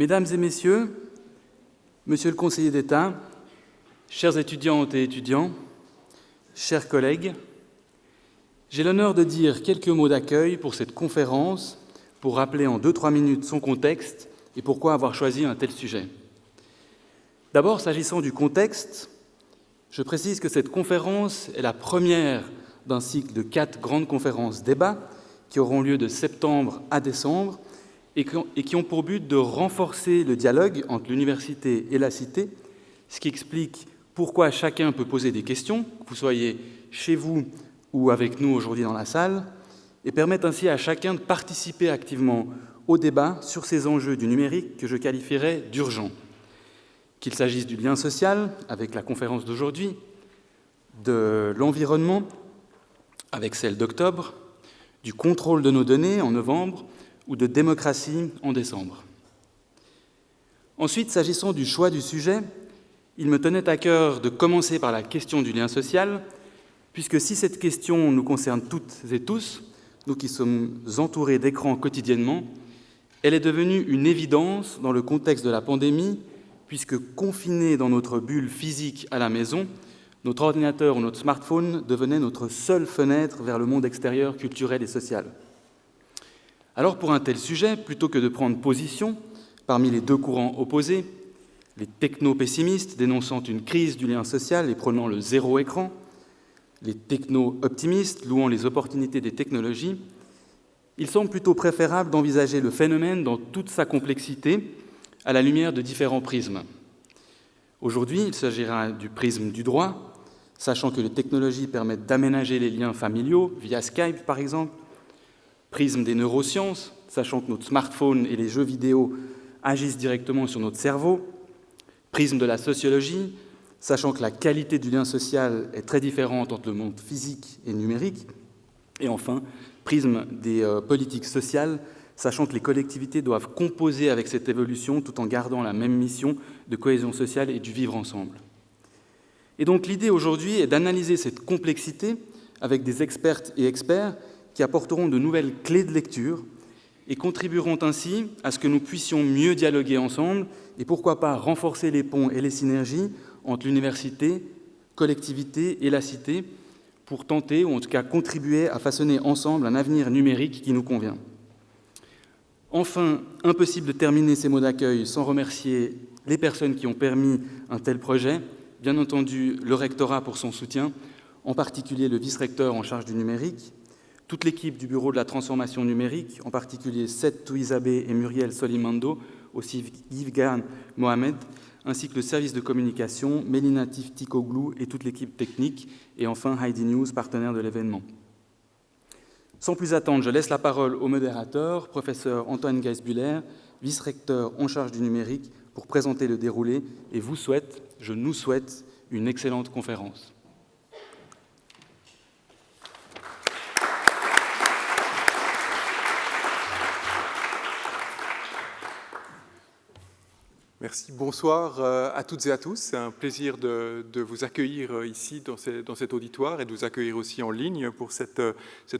Mesdames et messieurs, Monsieur le conseiller d'État, chères étudiantes et étudiants, chers collègues, j'ai l'honneur de dire quelques mots d'accueil pour cette conférence, pour rappeler en 2-3 minutes son contexte et pourquoi avoir choisi un tel sujet. D'abord, s'agissant du contexte, je précise que cette conférence est la première d'un cycle de 4 grandes conférences débats qui auront lieu de septembre à décembre et qui ont pour but de renforcer le dialogue entre l'université et la cité, ce qui explique pourquoi chacun peut poser des questions, que vous soyez chez vous ou avec nous aujourd'hui dans la salle, et permettre ainsi à chacun de participer activement au débat sur ces enjeux du numérique que je qualifierais d'urgents. Qu'il s'agisse du lien social, avec la conférence d'aujourd'hui, de l'environnement, avec celle d'octobre, du contrôle de nos données en novembre, ou de démocratie en décembre. Ensuite, s'agissant du choix du sujet, il me tenait à cœur de commencer par la question du lien social, puisque si cette question nous concerne toutes et tous, nous qui sommes entourés d'écrans quotidiennement, elle est devenue une évidence dans le contexte de la pandémie, puisque confinés dans notre bulle physique à la maison, notre ordinateur ou notre smartphone devenait notre seule fenêtre vers le monde extérieur, culturel et social. Alors pour un tel sujet, plutôt que de prendre position parmi les deux courants opposés, les techno-pessimistes dénonçant une crise du lien social et prônant le zéro écran, les techno-optimistes louant les opportunités des technologies, il semble plutôt préférable d'envisager le phénomène dans toute sa complexité à la lumière de différents prismes. Aujourd'hui, il s'agira du prisme du droit, sachant que les technologies permettent d'aménager les liens familiaux, via Skype par exemple, prisme des neurosciences, sachant que notre smartphone et les jeux vidéo agissent directement sur notre cerveau, prisme de la sociologie, sachant que la qualité du lien social est très différente entre le monde physique et numérique, et enfin, prisme des politiques sociales, sachant que les collectivités doivent composer avec cette évolution tout en gardant la même mission de cohésion sociale et du vivre ensemble. Et donc l'idée aujourd'hui est d'analyser cette complexité avec des expertes et experts qui apporteront de nouvelles clés de lecture et contribueront ainsi à ce que nous puissions mieux dialoguer ensemble et pourquoi pas renforcer les ponts et les synergies entre l'université, collectivité et la cité pour tenter, ou en tout cas contribuer à façonner ensemble un avenir numérique qui nous convient. Enfin, impossible de terminer ces mots d'accueil sans remercier les personnes qui ont permis un tel projet, bien entendu le rectorat pour son soutien, en particulier le vice-recteur en charge du numérique, toute l'équipe du Bureau de la transformation numérique, en particulier Seth Touizabé et Muriel Solimando, aussi Yves-Gan Mohamed, ainsi que le service de communication, Mélina Tiftikoglu et toute l'équipe technique, et enfin Heidi News, partenaire de l'événement. Sans plus attendre, je laisse la parole au modérateur, professeur Antoine Geisbuller, vice-recteur en charge du numérique, pour présenter le déroulé et je nous souhaite une excellente conférence. Merci, bonsoir à toutes et à tous. C'est un plaisir de vous accueillir ici dans cet auditoire et de vous accueillir aussi en ligne pour cette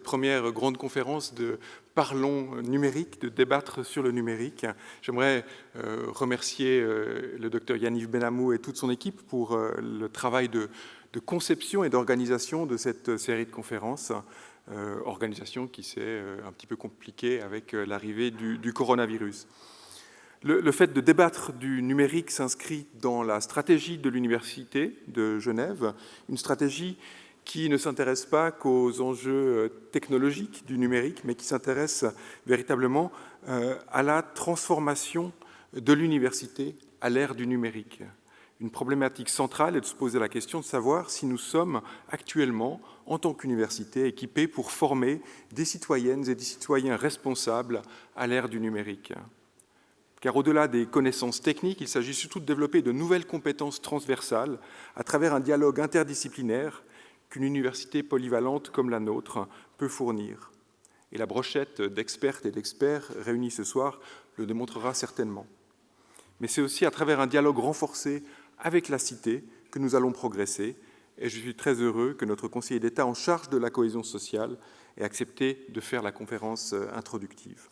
première grande conférence de Parlons numérique, de débattre sur le numérique. J'aimerais remercier le docteur Yaniv Benamou et toute son équipe pour le travail de conception et d'organisation de cette série de conférences. Organisation qui s'est un petit peu compliquée avec l'arrivée du coronavirus. Le fait de débattre du numérique s'inscrit dans la stratégie de l'Université de Genève, une stratégie qui ne s'intéresse pas qu'aux enjeux technologiques du numérique, mais qui s'intéresse véritablement à la transformation de l'université à l'ère du numérique. Une problématique centrale est de se poser la question de savoir si nous sommes actuellement, en tant qu'université, équipés pour former des citoyennes et des citoyens responsables à l'ère du numérique. Car au-delà des connaissances techniques, il s'agit surtout de développer de nouvelles compétences transversales à travers un dialogue interdisciplinaire qu'une université polyvalente comme la nôtre peut fournir. Et la brochette d'expertes et d'experts réunis ce soir le démontrera certainement. Mais c'est aussi à travers un dialogue renforcé avec la cité que nous allons progresser. Et je suis très heureux que notre conseiller d'État en charge de la cohésion sociale ait accepté de faire la conférence introductive.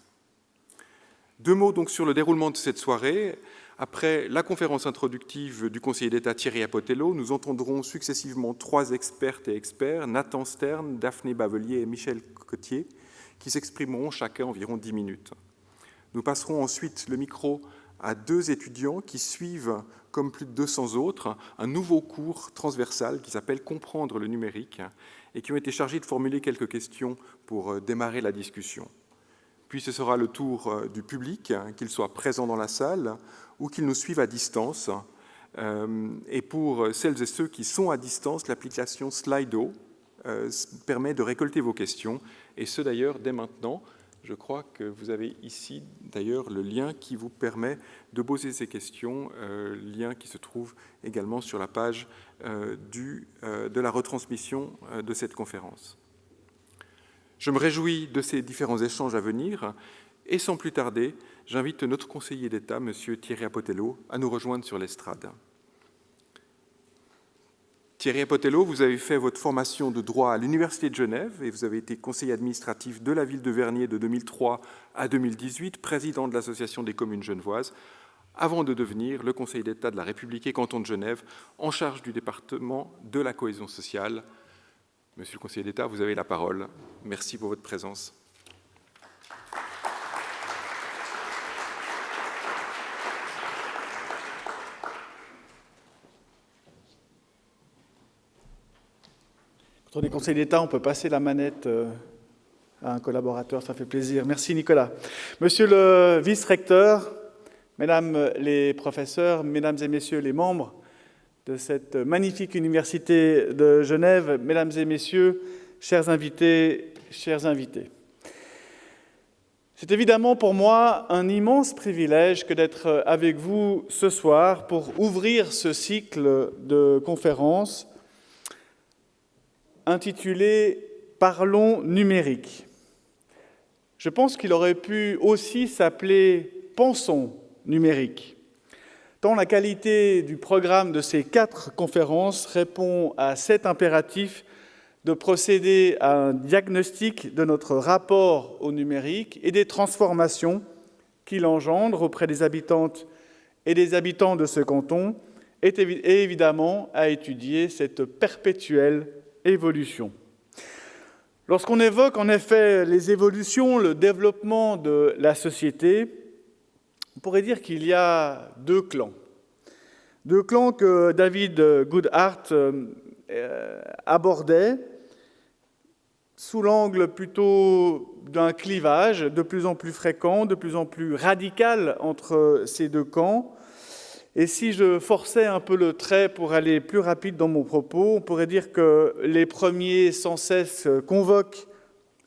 2 mots donc sur le déroulement de cette soirée. Après la conférence introductive du conseiller d'État Thierry Apotello, nous entendrons successivement 3 expertes et experts, Nathan Stern, Daphné Bavelier et Michel Cotier, qui s'exprimeront chacun environ 10 minutes. Nous passerons ensuite le micro à 2 étudiants qui suivent, comme plus de 200 autres, un nouveau cours transversal qui s'appelle « Comprendre le numérique » et qui ont été chargés de formuler quelques questions pour démarrer la discussion. Puis ce sera le tour du public, qu'il soit présent dans la salle ou qu'il nous suive à distance. Et pour celles et ceux qui sont à distance, l'application Slido permet de récolter vos questions, et ce d'ailleurs dès maintenant. Je crois que vous avez ici d'ailleurs le lien qui vous permet de poser ces questions, lien qui se trouve également sur la page de la retransmission de cette conférence. Je me réjouis de ces différents échanges à venir et sans plus tarder, j'invite notre conseiller d'État, M. Thierry Apotello, à nous rejoindre sur l'estrade. Thierry Apotello, vous avez fait votre formation de droit à l'Université de Genève et vous avez été conseiller administratif de la ville de Vernier de 2003 à 2018, président de l'Association des communes genevoises, avant de devenir le conseiller d'État de la République et canton de Genève, en charge du département de la cohésion sociale. Monsieur le conseiller d'État, vous avez la parole. Merci pour votre présence. Quand on est conseiller d'État, on peut passer la manette à un collaborateur, ça fait plaisir. Merci Nicolas. Monsieur le vice-recteur, mesdames les professeurs, mesdames et messieurs les membres de cette magnifique université de Genève, mesdames et messieurs, chers invités. C'est évidemment pour moi un immense privilège que d'être avec vous ce soir pour ouvrir ce cycle de conférences intitulé « Parlons numérique ». Je pense qu'il aurait pu aussi s'appeler « Pensons numérique ». Tant la qualité du programme de ces 4 conférences répond à cet impératif de procéder à un diagnostic de notre rapport au numérique et des transformations qu'il engendre auprès des habitantes et des habitants de ce canton, et évidemment à étudier cette perpétuelle évolution. Lorsqu'on évoque en effet les évolutions, le développement de la société, on pourrait dire qu'il y a 2 clans. 2 clans que David Goodhart abordait sous l'angle plutôt d'un clivage de plus en plus fréquent, de plus en plus radical entre ces 2 camps. Et si je forçais un peu le trait pour aller plus rapide dans mon propos, on pourrait dire que les premiers sans cesse convoquent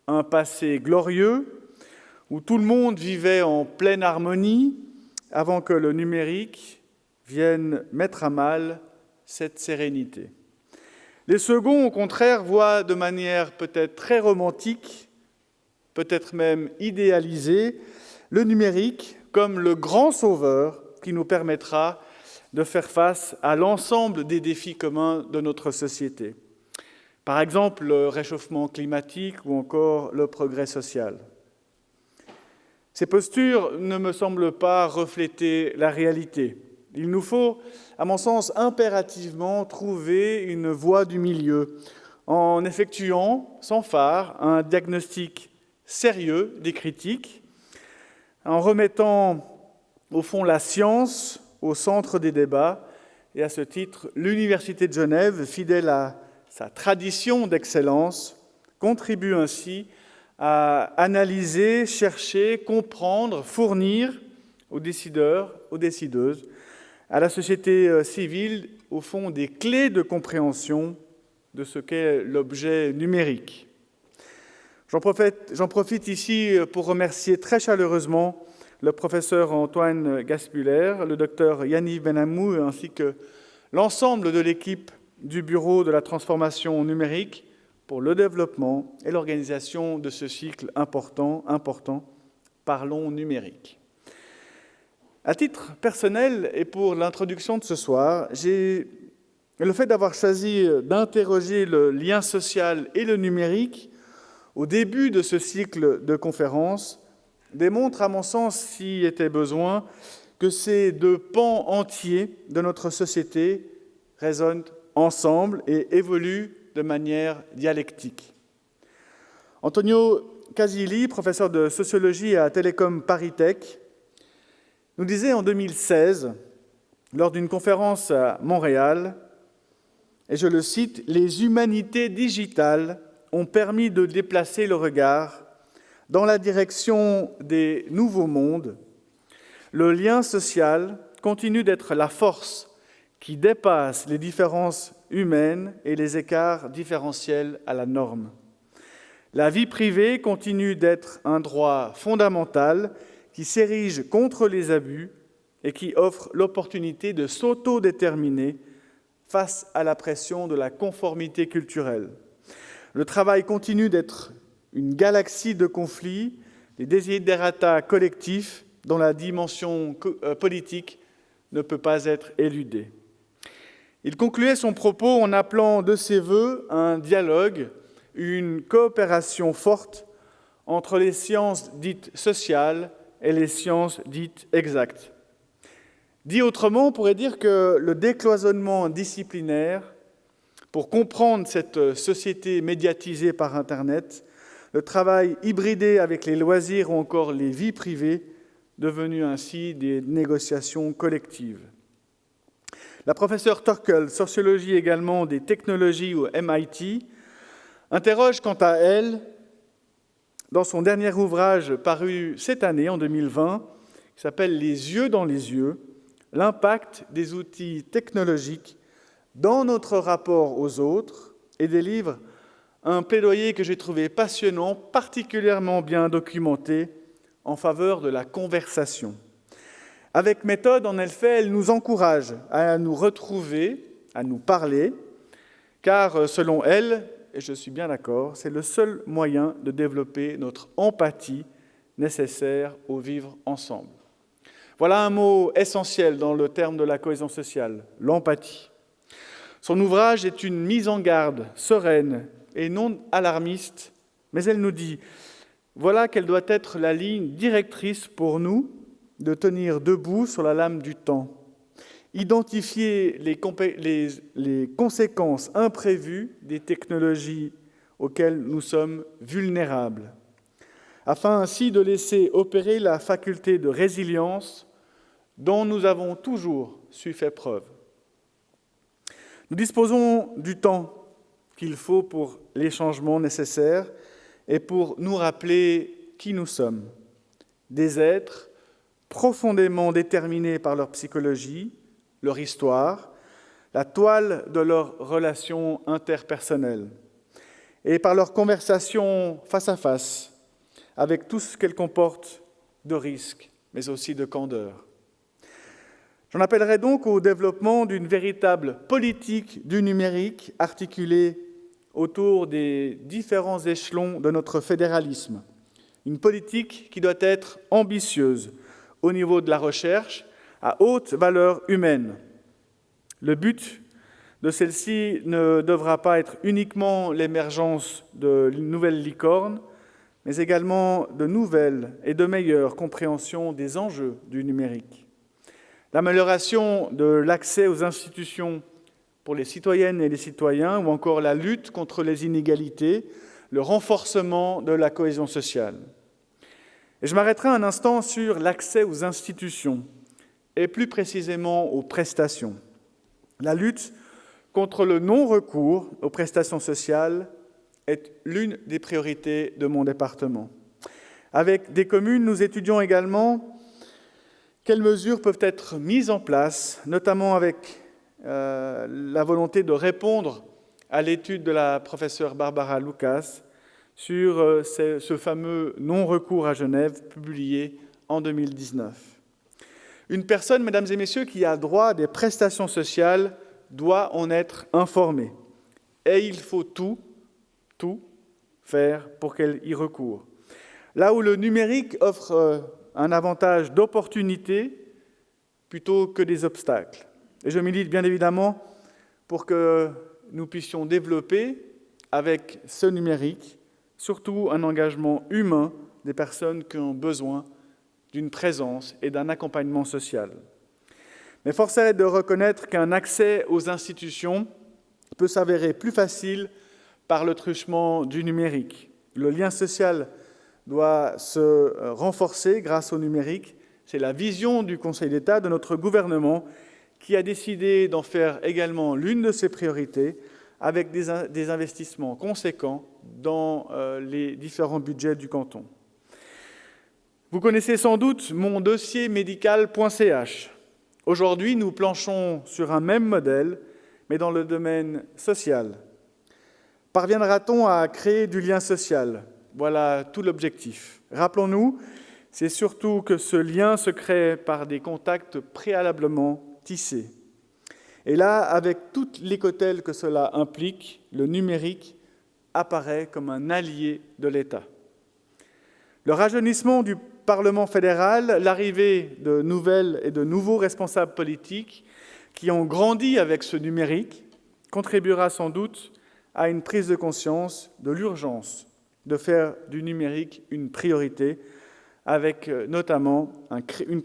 un passé glorieux, où tout le monde vivait en pleine harmonie, avant que le numérique vienne mettre à mal cette sérénité. Les seconds, au contraire, voient de manière peut-être très romantique, peut-être même idéalisée, le numérique comme le grand sauveur qui nous permettra de faire face à l'ensemble des défis communs de notre société. Par exemple, le réchauffement climatique ou encore le progrès social. Ces postures ne me semblent pas refléter la réalité. Il nous faut, à mon sens, impérativement trouver une voie du milieu en effectuant, sans phare, un diagnostic sérieux des critiques, en remettant au fond la science au centre des débats. Et à ce titre, l'Université de Genève, fidèle à sa tradition d'excellence, contribue ainsi à analyser, chercher, comprendre, fournir aux décideurs, aux décideuses, à la société civile, au fond, des clés de compréhension de ce qu'est l'objet numérique. J'en profite ici pour remercier très chaleureusement le professeur Antoine Gaspuller, le docteur Yannick Benamou, ainsi que l'ensemble de l'équipe du Bureau de la transformation numérique pour le développement et l'organisation de ce cycle important, Parlons numérique. À titre personnel et pour l'introduction de ce soir, le fait d'avoir choisi d'interroger le lien social et le numérique au début de ce cycle de conférences démontre, à mon sens, s'il était besoin, que ces deux pans entiers de notre société résonnent ensemble et évoluent de manière dialectique. Antonio Casilli, professeur de sociologie à Télécom Paris Tech, nous disait en 2016, lors d'une conférence à Montréal, et je le cite, « Les humanités digitales ont permis de déplacer le regard dans la direction des nouveaux mondes. Le lien social continue d'être la force qui dépasse les différences humaines et les écarts différentiels à la norme. La vie privée continue d'être un droit fondamental qui s'érige contre les abus et qui offre l'opportunité de s'autodéterminer face à la pression de la conformité culturelle. Le travail continue d'être une galaxie de conflits, des desiderata collectifs dont la dimension politique ne peut pas être éludée. » Il concluait son propos en appelant de ses vœux un dialogue, une coopération forte entre les sciences dites sociales et les sciences dites exactes. Dit autrement, on pourrait dire que le décloisonnement disciplinaire, pour comprendre cette société médiatisée par Internet, le travail hybridé avec les loisirs ou encore les vies privées, devenues ainsi des négociations collectives. La professeure Torkel, sociologie également des technologies au MIT, interroge quant à elle, dans son dernier ouvrage paru cette année, en 2020, qui s'appelle « Les yeux dans les yeux », l'impact des outils technologiques dans notre rapport aux autres et délivre un plaidoyer que j'ai trouvé passionnant, particulièrement bien documenté, en faveur de la conversation. Avec méthode, en effet, elle nous encourage à nous retrouver, à nous parler, car selon elle, et je suis bien d'accord, c'est le seul moyen de développer notre empathie nécessaire au vivre ensemble. Voilà un mot essentiel dans le terme de la cohésion sociale, l'empathie. Son ouvrage est une mise en garde sereine et non alarmiste, mais elle nous dit « Voilà quelle doit être la ligne directrice pour nous de tenir debout sur la lame du temps. Identifier les conséquences imprévues des technologies auxquelles nous sommes vulnérables, afin ainsi de laisser opérer la faculté de résilience dont nous avons toujours su faire preuve. Nous disposons du temps qu'il faut pour les changements nécessaires et pour nous rappeler qui nous sommes, des êtres profondément déterminés par leur psychologie, leur histoire, la toile de leurs relations interpersonnelles et par leur conversation face à face avec tout ce qu'elle comporte de risques, mais aussi de candeur. J'en appellerai donc au développement d'une véritable politique du numérique articulée autour des différents échelons de notre fédéralisme. Une politique qui doit être ambitieuse au niveau de la recherche à haute valeur humaine. Le but de celle-ci ne devra pas être uniquement l'émergence de nouvelles licornes, mais également de nouvelles et de meilleures compréhensions des enjeux du numérique. L'amélioration de l'accès aux institutions pour les citoyennes et les citoyens, ou encore la lutte contre les inégalités, le renforcement de la cohésion sociale. Et je m'arrêterai un instant sur l'accès aux institutions, et plus précisément aux prestations. La lutte contre le non-recours aux prestations sociales est l'une des priorités de mon département. Avec des communes, nous étudions également quelles mesures peuvent être mises en place, notamment avec la volonté de répondre à l'étude de la professeure Barbara Lucas sur ce fameux non-recours à Genève, publié en 2019. Une personne, mesdames et messieurs, qui a droit à des prestations sociales doit en être informée. Et il faut tout faire pour qu'elle y recourt. Là où le numérique offre un avantage d'opportunité plutôt que des obstacles. Et je milite bien évidemment pour que nous puissions développer avec ce numérique surtout un engagement humain des personnes qui ont besoin d'une présence et d'un accompagnement social. Mais force est de reconnaître qu'un accès aux institutions peut s'avérer plus facile par le truchement du numérique. Le lien social doit se renforcer grâce au numérique. C'est la vision du Conseil d'État, de notre gouvernement, qui a décidé d'en faire également l'une de ses priorités, avec des investissements conséquents dans les différents budgets du canton. Vous connaissez sans doute mon dossier médical.ch. Aujourd'hui, nous planchons sur un même modèle, mais dans le domaine social. Parviendra-t-on à créer du lien social ? Voilà tout l'objectif. Rappelons-nous, c'est surtout que ce lien se crée par des contacts préalablement tissés. Et là, avec toute l'écotelle que cela implique, le numérique apparaît comme un allié de l'État. Le rajeunissement du Parlement fédéral, l'arrivée de nouvelles et de nouveaux responsables politiques qui ont grandi avec ce numérique, contribuera sans doute à une prise de conscience de l'urgence de faire du numérique une priorité, avec notamment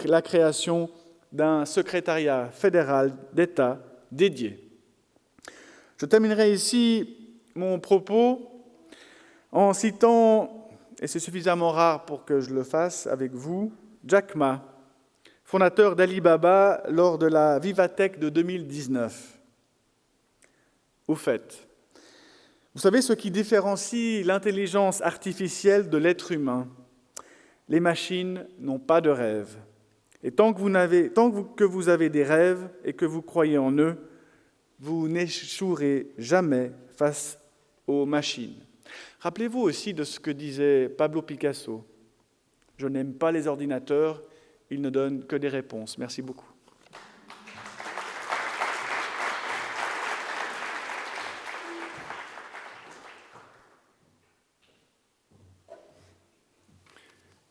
la création d'un secrétariat fédéral d'État dédié. Je terminerai ici mon propos en citant, et c'est suffisamment rare pour que je le fasse avec vous, Jack Ma, fondateur d'Alibaba lors de la Vivatech de 2019. Au fait, vous savez ce qui différencie l'intelligence artificielle de l'être humain ? Les machines n'ont pas de rêve. Et tant que vous avez des rêves et que vous croyez en eux, vous n'échouerez jamais face aux machines. Rappelez-vous aussi de ce que disait Pablo Picasso. « Je n'aime pas les ordinateurs, ils ne donnent que des réponses. » Merci beaucoup.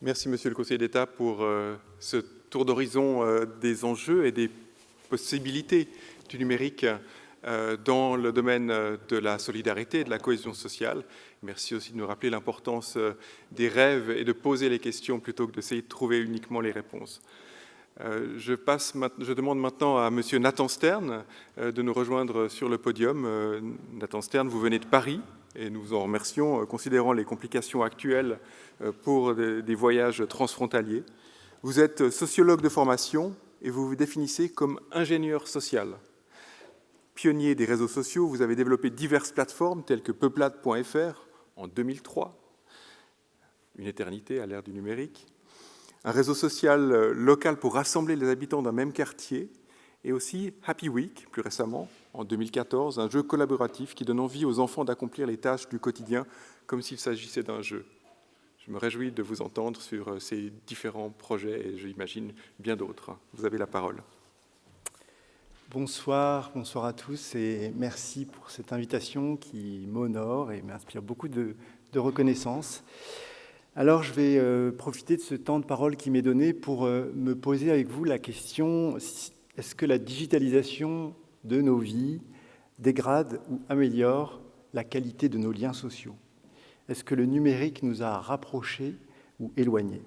Merci, Monsieur le Conseiller d'État, pour ce tour d'horizon des enjeux et des possibilités du numérique dans le domaine de la solidarité et de la cohésion sociale. Merci aussi de nous rappeler l'importance des rêves et de poser les questions plutôt que d'essayer de trouver uniquement les réponses. Je demande maintenant à Monsieur Nathan Stern de nous rejoindre sur le podium. Nathan Stern, vous venez de Paris et nous vous en remercions, considérant les complications actuelles pour des voyages transfrontaliers. Vous êtes sociologue de formation et vous vous définissez comme ingénieur social. Pionnier des réseaux sociaux, vous avez développé diverses plateformes telles que Peuplade.fr en 2003, une éternité à l'ère du numérique, un réseau social local pour rassembler les habitants d'un même quartier, et aussi Happy Week, plus récemment, en 2014, un jeu collaboratif qui donne envie aux enfants d'accomplir les tâches du quotidien comme s'il s'agissait d'un jeu. Je me réjouis de vous entendre sur ces différents projets et j'imagine bien d'autres. Vous avez la parole. Bonsoir à tous et merci pour cette invitation qui m'honore et m'inspire beaucoup de reconnaissance. Alors je vais profiter de ce temps de parole qui m'est donné pour me poser avec vous la question, est-ce que la digitalisation de nos vies dégrade ou améliore la qualité de nos liens sociaux ? Est-ce que le numérique nous a rapprochés ou éloignés ?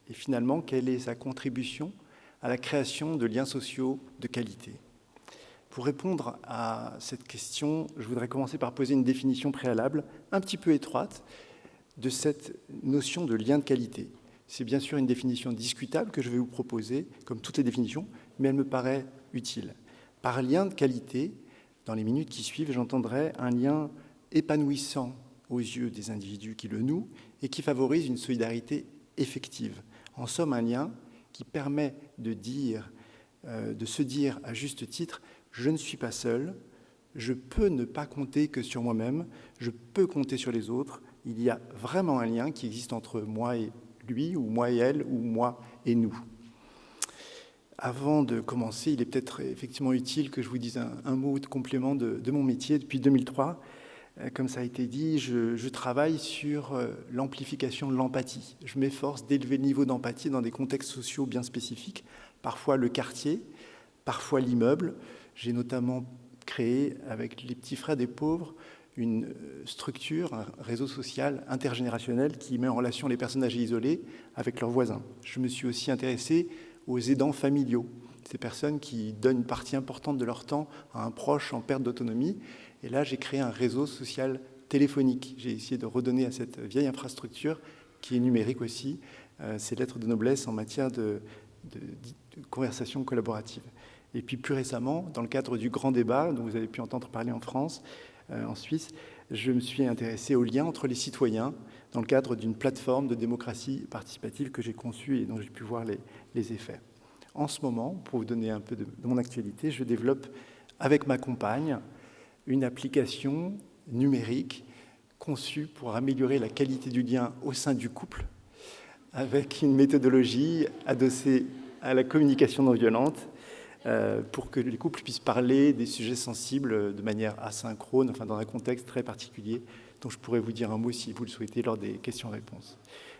Et finalement, quelle est sa contribution à la création de liens sociaux de qualité ? Pour répondre à cette question, je voudrais commencer par poser une définition préalable, un petit peu étroite, de cette notion de lien de qualité. C'est bien sûr une définition discutable que je vais vous proposer, comme toutes les définitions, mais elle me paraît utile. Par lien de qualité, dans les minutes qui suivent, j'entendrai un lien épanouissant aux yeux des individus qui le nouent et qui favorise une solidarité effective. En somme, un lien qui permet de se dire à juste titre « je ne suis pas seul, je peux ne pas compter que sur moi-même, je peux compter sur les autres, il y a vraiment un lien qui existe entre moi et lui, ou moi et elle, ou moi et nous ». Avant de commencer, il est peut-être effectivement utile que je vous dise un mot de complément de mon métier. Depuis 2003, comme ça a été dit, je travaille sur l'amplification de l'empathie. Je m'efforce d'élever le niveau d'empathie dans des contextes sociaux bien spécifiques, parfois le quartier, parfois l'immeuble. J'ai notamment créé, avec les petits frères des pauvres, une structure, un réseau social intergénérationnel qui met en relation les personnes âgées isolées avec leurs voisins. Je me suis aussi intéressé aux aidants familiaux, ces personnes qui donnent une partie importante de leur temps à un proche en perte d'autonomie. Et là, j'ai créé un réseau social téléphonique. J'ai essayé de redonner à cette vieille infrastructure, qui est numérique aussi, ses lettres de noblesse en matière de conversation collaborative. Et puis plus récemment, dans le cadre du grand débat, dont vous avez pu entendre parler en France, en Suisse, je me suis intéressé aux liens entre les citoyens dans le cadre d'une plateforme de démocratie participative que j'ai conçue et dont j'ai pu voir les effets. En ce moment, pour vous donner un peu de mon actualité, je développe avec ma compagne une application numérique conçue pour améliorer la qualité du lien au sein du couple avec une méthodologie adossée à la communication non violente pour que les couples puissent parler des sujets sensibles de manière asynchrone, enfin dans un contexte très particulier, dont je pourrais vous dire un mot si vous le souhaitez lors des questions-réponses.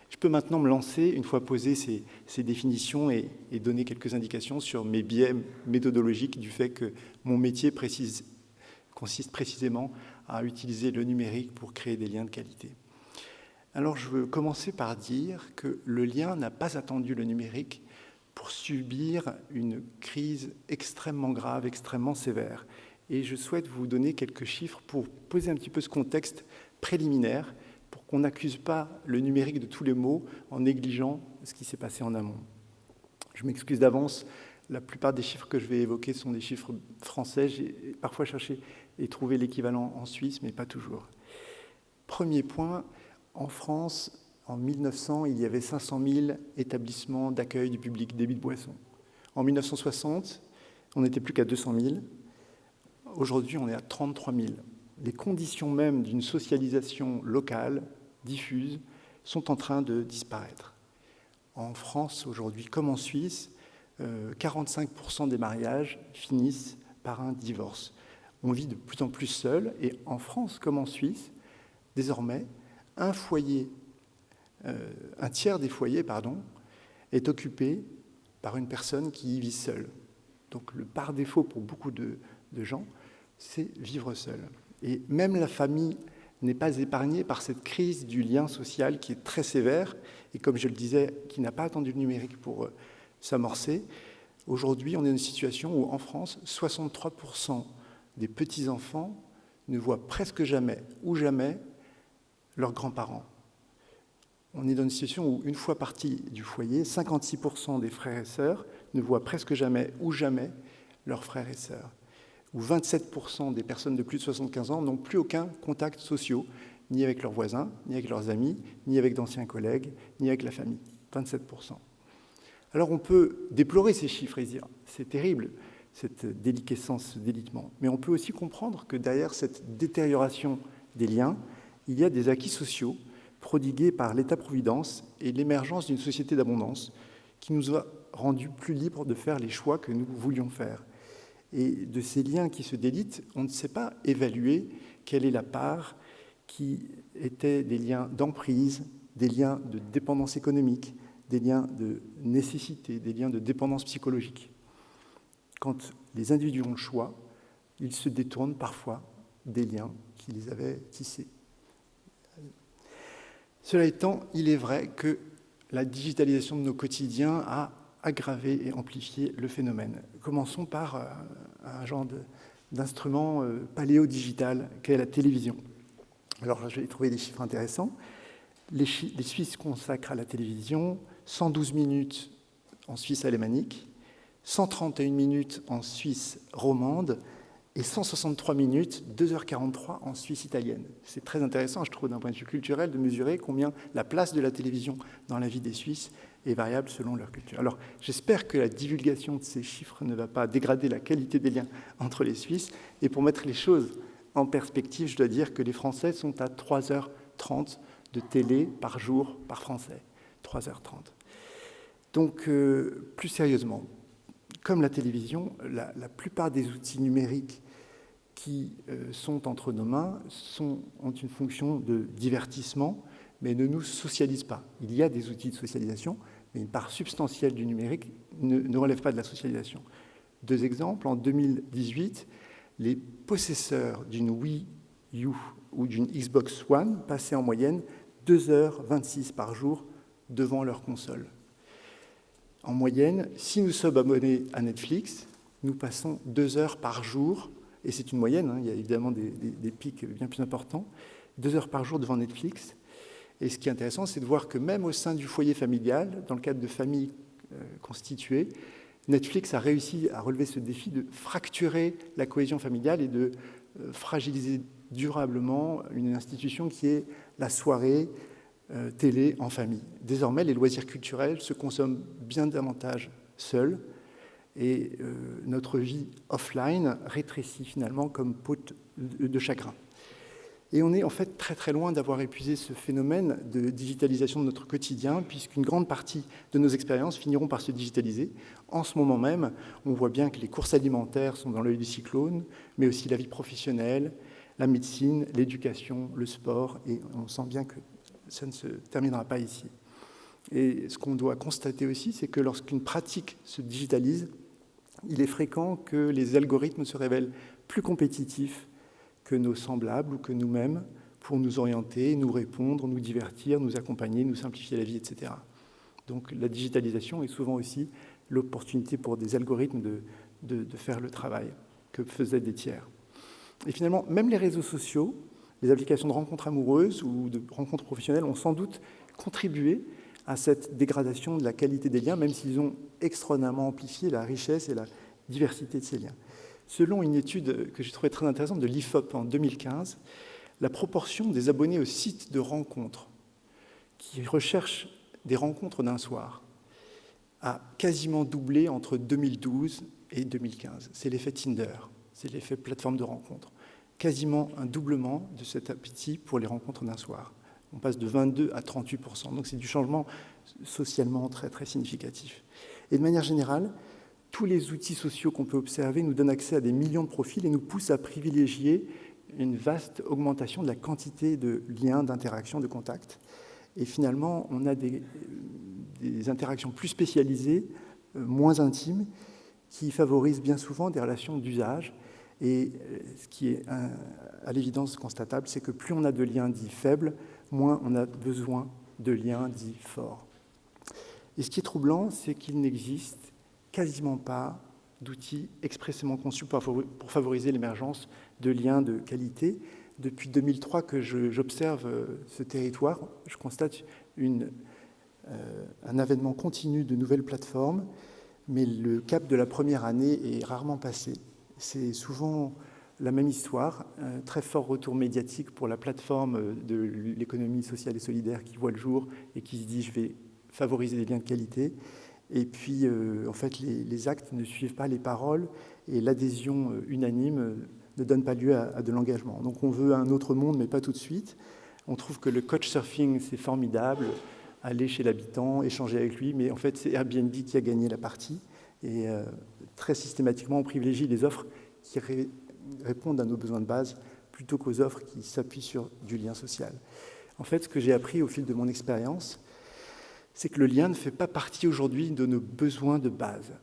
Je peux maintenant me lancer, une fois posées ces définitions, et donner quelques indications sur mes biais méthodologiques du fait que mon métier consiste précisément à utiliser le numérique pour créer des liens de qualité. Alors je veux commencer par dire que le lien n'a pas attendu le numérique pour subir une crise extrêmement grave, extrêmement sévère. Et je souhaite vous donner quelques chiffres pour poser un petit peu ce contexte préliminaire, pour qu'on n'accuse pas le numérique de tous les maux en négligeant ce qui s'est passé en amont. Je m'excuse d'avance, la plupart des chiffres que je vais évoquer sont des chiffres français. J'ai parfois cherché et trouvé l'équivalent en Suisse, mais pas toujours. Premier point, en France, en 1900, il y avait 500 000 établissements d'accueil du public débit de boissons. En 1960, on n'était plus qu'à 200 000. Aujourd'hui, on est à 33 000. Les conditions même d'une socialisation locale, diffuse, sont en train de disparaître. En France, aujourd'hui, comme en Suisse, 45% des mariages finissent par un divorce. On vit de plus en plus seul, et en France, comme en Suisse, désormais, un tiers des foyers, est occupé par une personne qui y vit seule. Donc, le par défaut pour beaucoup de gens, c'est vivre seul. Et même la famille n'est pas épargnée par cette crise du lien social qui est très sévère et, comme je le disais, qui n'a pas attendu le numérique pour s'amorcer. Aujourd'hui, on est dans une situation où, en France, 63% des petits-enfants ne voient presque jamais ou jamais leurs grands-parents. On est dans une situation où, une fois partis du foyer, 56% des frères et sœurs ne voient presque jamais ou jamais leurs frères et sœurs. Où 27% des personnes de plus de 75 ans n'ont plus aucun contact social, ni avec leurs voisins, ni avec leurs amis, ni avec d'anciens collègues, ni avec la famille. 27%. Alors on peut déplorer ces chiffres et dire « c'est terrible, cette déliquescence, ce délitement ». Mais on peut aussi comprendre que derrière cette détérioration des liens, il y a des acquis sociaux prodigués par l'État-providence et l'émergence d'une société d'abondance qui nous a rendus plus libres de faire les choix que nous voulions faire. Et de ces liens qui se délitent, on ne sait pas évaluer quelle est la part qui était des liens d'emprise, des liens de dépendance économique, des liens de nécessité, des liens de dépendance psychologique. Quand les individus ont le choix, ils se détournent parfois des liens qui les avaient tissés. Cela étant, il est vrai que la digitalisation de nos quotidiens a aggravé et amplifié le phénomène. Commençons par un genre d'instrument paléo-digital qu'est la télévision. Alors, j'ai trouvé des chiffres intéressants. Les Suisses consacrent à la télévision 112 minutes en Suisse alémanique, 131 minutes en Suisse romande et 163 minutes, 2h43 en Suisse italienne. C'est très intéressant, je trouve, d'un point de vue culturel, de mesurer combien la place de la télévision dans la vie des Suisses est variable selon leur culture. Alors, j'espère que la divulgation de ces chiffres ne va pas dégrader la qualité des liens entre les Suisses. Et pour mettre les choses en perspective, je dois dire que les Français sont à 3h30 de télé par jour par Français. 3h30. Donc, plus sérieusement, comme la télévision, la plupart des outils numériques qui sont entre nos mains ont une fonction de divertissement, mais ne nous socialisent pas. Il y a des outils de socialisation, mais une part substantielle du numérique ne relève pas de la socialisation. Deux exemples. En 2018, les possesseurs d'une Wii U ou d'une Xbox One passaient en moyenne 2h26 par jour devant leur console. En moyenne, si nous sommes abonnés à Netflix, nous passons 2 heures par jour, et c'est une moyenne, hein, il y a évidemment des pics bien plus importants, 2 heures par jour devant Netflix. Et ce qui est intéressant, c'est de voir que même au sein du foyer familial, dans le cadre de familles constituées, Netflix a réussi à relever ce défi de fracturer la cohésion familiale et de fragiliser durablement une institution qui est la soirée télé en famille. Désormais, les loisirs culturels se consomment bien davantage seuls et notre vie offline rétrécit finalement comme peau de chagrin. Et on est en fait très très loin d'avoir épuisé ce phénomène de digitalisation de notre quotidien, puisqu'une grande partie de nos expériences finiront par se digitaliser. En ce moment même, on voit bien que les courses alimentaires sont dans l'œil du cyclone, mais aussi la vie professionnelle, la médecine, l'éducation, le sport, et on sent bien que ça ne se terminera pas ici. Et ce qu'on doit constater aussi, c'est que lorsqu'une pratique se digitalise, il est fréquent que les algorithmes se révèlent plus compétitifs que nos semblables ou que nous-mêmes pour nous orienter, nous répondre, nous divertir, nous accompagner, nous simplifier la vie, etc. Donc la digitalisation est souvent aussi l'opportunité pour des algorithmes de faire le travail que faisaient des tiers. Et finalement, même les réseaux sociaux, les applications de rencontres amoureuses ou de rencontres professionnelles ont sans doute contribué à cette dégradation de la qualité des liens, même s'ils ont extraordinairement amplifié la richesse et la diversité de ces liens. Selon une étude que j'ai trouvée très intéressante de l'IFOP en 2015, la proportion des abonnés aux sites de rencontres qui recherchent des rencontres d'un soir a quasiment doublé entre 2012 et 2015. C'est l'effet Tinder, c'est l'effet plateforme de rencontres. Quasiment un doublement de cet appétit pour les rencontres d'un soir. On passe de 22 à 38%. Donc c'est du changement socialement très, très significatif. Et de manière générale, tous les outils sociaux qu'on peut observer nous donnent accès à des millions de profils et nous poussent à privilégier une vaste augmentation de la quantité de liens, d'interactions, de contacts. Et finalement, on a des interactions plus spécialisées, moins intimes, qui favorisent bien souvent des relations d'usage. Et ce qui est à l'évidence constatable, c'est que plus on a de liens dits faibles, moins on a besoin de liens dits forts. Et ce qui est troublant, c'est qu'il n'existe quasiment pas d'outils expressément conçus pour favoriser l'émergence de liens de qualité. Depuis 2003 que j'observe ce territoire, je constate un avènement continu de nouvelles plateformes, mais le cap de la première année est rarement passé. C'est souvent la même histoire, un très fort retour médiatique pour la plateforme de l'économie sociale et solidaire qui voit le jour et qui se dit « je vais favoriser des liens de qualité ». Et puis, en fait, les actes ne suivent pas les paroles et l'adhésion unanime ne donne pas lieu à de l'engagement. Donc, on veut un autre monde, mais pas tout de suite. On trouve que le couchsurfing, c'est formidable, aller chez l'habitant, échanger avec lui, mais en fait, c'est Airbnb qui a gagné la partie. Et très systématiquement, on privilégie les offres qui répondent à nos besoins de base plutôt qu'aux offres qui s'appuient sur du lien social. En fait, ce que j'ai appris au fil de mon expérience, c'est que le lien ne fait pas partie aujourd'hui de nos besoins de base.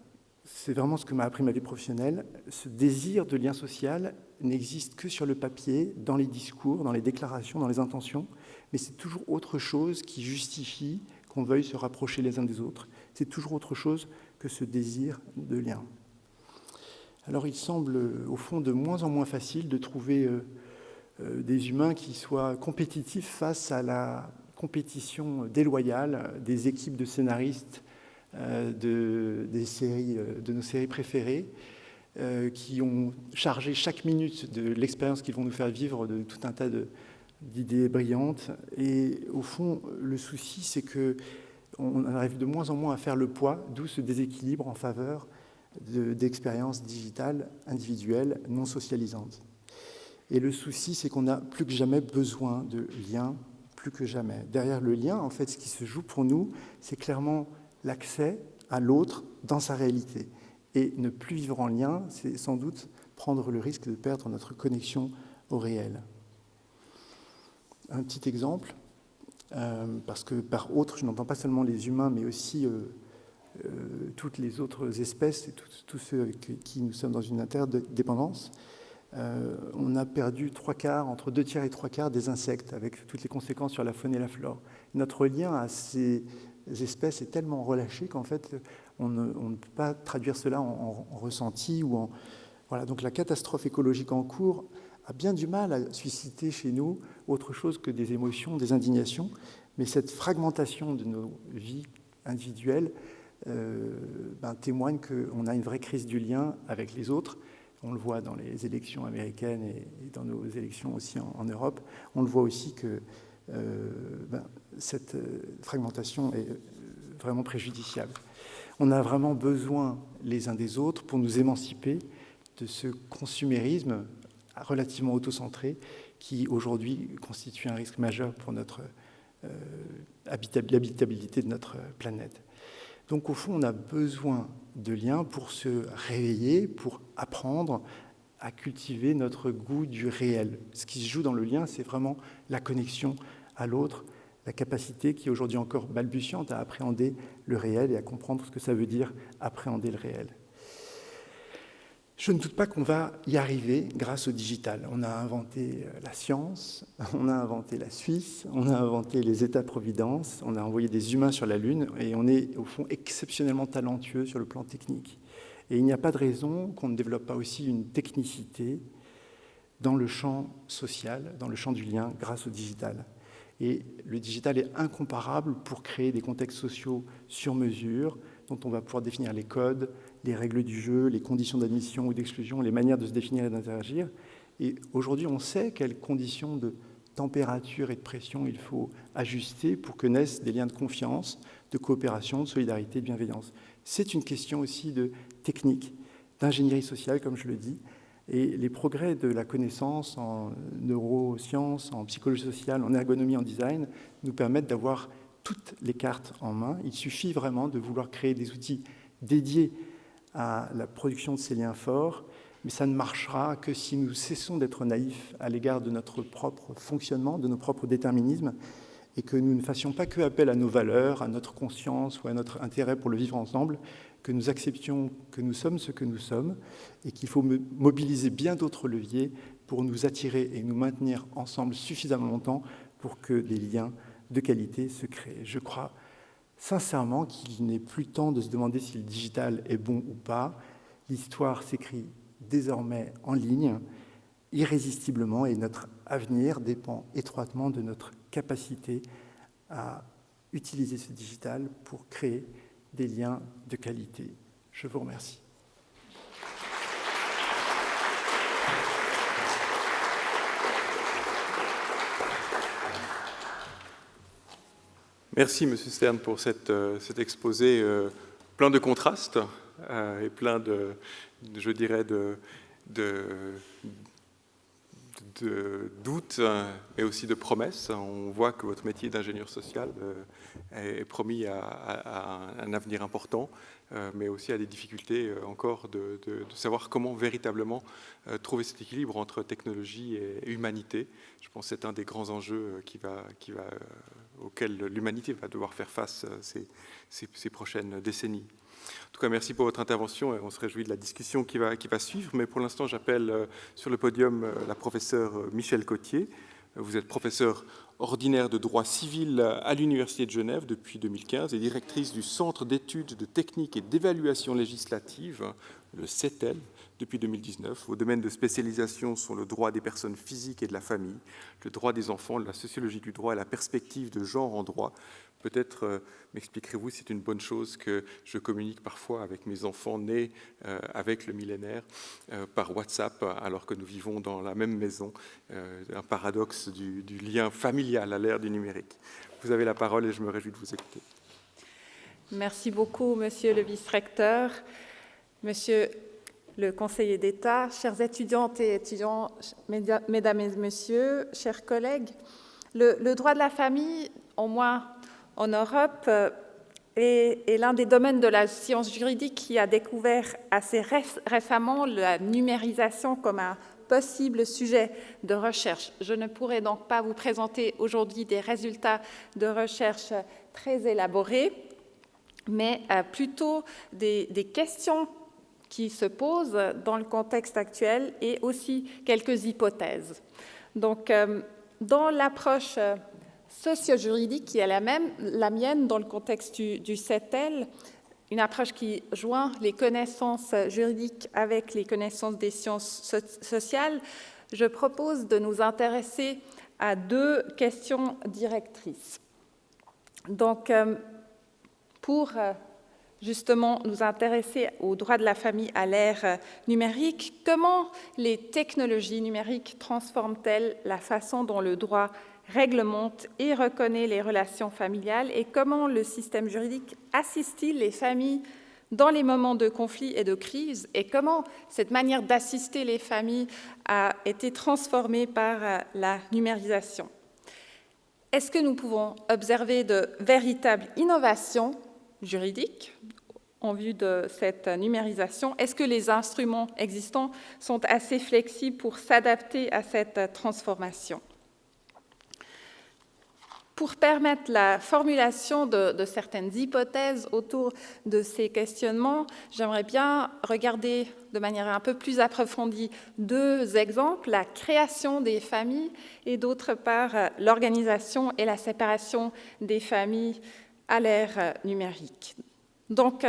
C'est vraiment ce que m'a appris ma vie professionnelle. Ce désir de lien social n'existe que sur le papier, dans les discours, dans les déclarations, dans les intentions, mais c'est toujours autre chose qui justifie qu'on veuille se rapprocher les uns des autres. C'est toujours autre chose que ce désir de lien. Alors il semble au fond de moins en moins facile de trouver des humains qui soient compétitifs face à la compétition déloyale des équipes de scénaristes de nos séries préférées, qui ont chargé chaque minute de l'expérience qu'ils vont nous faire vivre de tout un tas d'idées brillantes. Et au fond, le souci, c'est qu'on arrive de moins en moins à faire le poids, d'où ce déséquilibre en faveur d'expériences digitales individuelles non socialisantes. Et le souci, c'est qu'on a plus que jamais besoin de liens, plus que jamais. Derrière le lien, en fait, ce qui se joue pour nous, c'est clairement l'accès à l'autre dans sa réalité. Et ne plus vivre en lien, c'est sans doute prendre le risque de perdre notre connexion au réel. Un petit exemple, parce que par autre, je n'entends pas seulement les humains, mais aussi toutes les autres espèces et tous ceux avec qui nous sommes dans une interdépendance. on a perdu entre 2 tiers et 3 quarts des insectes, avec toutes les conséquences sur la faune et la flore. Notre lien à ces espèces est tellement relâché qu'en fait, on ne peut pas traduire cela en ressenti ou en... Voilà, donc la catastrophe écologique en cours a bien du mal à susciter chez nous autre chose que des émotions, des indignations, mais cette fragmentation de nos vies individuelles témoigne qu'on a une vraie crise du lien avec les autres. On le voit dans les élections américaines et dans nos élections aussi en Europe. On le voit aussi que cette fragmentation est vraiment préjudiciable. On a vraiment besoin les uns des autres pour nous émanciper de ce consumérisme relativement autocentré qui aujourd'hui constitue un risque majeur pour l'habitabilité de notre planète. Donc au fond, on a besoin de liens pour se réveiller, pour apprendre à cultiver notre goût du réel. Ce qui se joue dans le lien, c'est vraiment la connexion à l'autre, la capacité qui est aujourd'hui encore balbutiante à appréhender le réel et à comprendre ce que ça veut dire appréhender le réel. Je ne doute pas qu'on va y arriver grâce au digital. On a inventé la science, on a inventé la Suisse, on a inventé les États-providence, on a envoyé des humains sur la Lune et on est au fond exceptionnellement talentueux sur le plan technique. Et il n'y a pas de raison qu'on ne développe pas aussi une technicité dans le champ social, dans le champ du lien grâce au digital. Et le digital est incomparable pour créer des contextes sociaux sur mesure, dont on va pouvoir définir les codes, les règles du jeu, les conditions d'admission ou d'exclusion, les manières de se définir et d'interagir. Et aujourd'hui, on sait quelles conditions de température et de pression il faut ajuster pour que naissent des liens de confiance, de coopération, de solidarité, de bienveillance. C'est une question aussi de technique, d'ingénierie sociale, comme je le dis. Et les progrès de la connaissance en neurosciences, en psychologie sociale, en ergonomie, en design, nous permettent d'avoir toutes les cartes en main. Il suffit vraiment de vouloir créer des outils dédiés à la production de ces liens forts, mais ça ne marchera que si nous cessons d'être naïfs à l'égard de notre propre fonctionnement, de nos propres déterminismes, et que nous ne fassions pas que appel à nos valeurs, à notre conscience ou à notre intérêt pour le vivre ensemble, que nous acceptions que nous sommes ce que nous sommes, et qu'il faut mobiliser bien d'autres leviers pour nous attirer et nous maintenir ensemble suffisamment longtemps pour que des liens de qualité se créent. Je crois sincèrement qu'il n'est plus temps de se demander si le digital est bon ou pas. L'histoire s'écrit désormais en ligne, irrésistiblement, et notre avenir dépend étroitement de notre capacité à utiliser ce digital pour créer des liens de qualité. Je vous remercie. Merci, M. Stern, pour cet exposé plein de contrastes et plein de je dirais, de doutes, mais aussi de promesses. On voit que votre métier d'ingénieur social est promis à un avenir important, mais aussi à des difficultés encore de savoir comment véritablement trouver cet équilibre entre technologie et humanité. Je pense que c'est un des grands enjeux auxquels l'humanité va devoir faire face ces prochaines décennies. En tout cas, merci pour votre intervention et on se réjouit de la discussion qui va suivre. Mais pour l'instant, j'appelle sur le podium la professeure Michèle Cottier. Vous êtes professeure ordinaire de droit civil à l'Université de Genève depuis 2015 et directrice du Centre d'études de technique et d'évaluation législative, le CETEL, depuis 2019. Vos domaines de spécialisation sont le droit des personnes physiques et de la famille, le droit des enfants, la sociologie du droit et la perspective de genre en droit. Peut-être m'expliquerez-vous, c'est une bonne chose que je communique parfois avec mes enfants nés avec le millénaire par WhatsApp, alors que nous vivons dans la même maison, un paradoxe du lien familial à l'ère du numérique. Vous avez la parole et je me réjouis de vous écouter. Merci beaucoup, Monsieur le vice-recteur, Monsieur le conseiller d'État, chers étudiantes et étudiants, mesdames et messieurs, chers collègues. Le droit de la famille, au moins en Europe, est l'un des domaines de la science juridique qui a découvert assez récemment la numérisation comme un possible sujet de recherche. Je ne pourrai donc pas vous présenter aujourd'hui des résultats de recherche très élaborés, mais plutôt des questions qui se posent dans le contexte actuel et aussi quelques hypothèses. Donc, dans l'approche socio-juridique qui est la mienne dans le contexte du CETEL, une approche qui joint les connaissances juridiques avec les connaissances des sciences sociales, je propose de nous intéresser à 2 questions directrices. Donc, pour justement nous intéresser aux droits de la famille à l'ère numérique, comment les technologies numériques transforment-elles la façon dont le droit réglemente et reconnaît les relations familiales et comment le système juridique assiste-t-il les familles dans les moments de conflit et de crise et comment cette manière d'assister les familles a été transformée par la numérisation. Est-ce que nous pouvons observer de véritables innovations juridiques en vue de cette numérisation? Est-ce que les instruments existants sont assez flexibles pour s'adapter à cette transformation? Pour permettre la formulation de certaines hypothèses autour de ces questionnements, j'aimerais bien regarder de manière un peu plus approfondie 2 exemples, la création des familles et d'autre part l'organisation et la séparation des familles à l'ère numérique. Donc,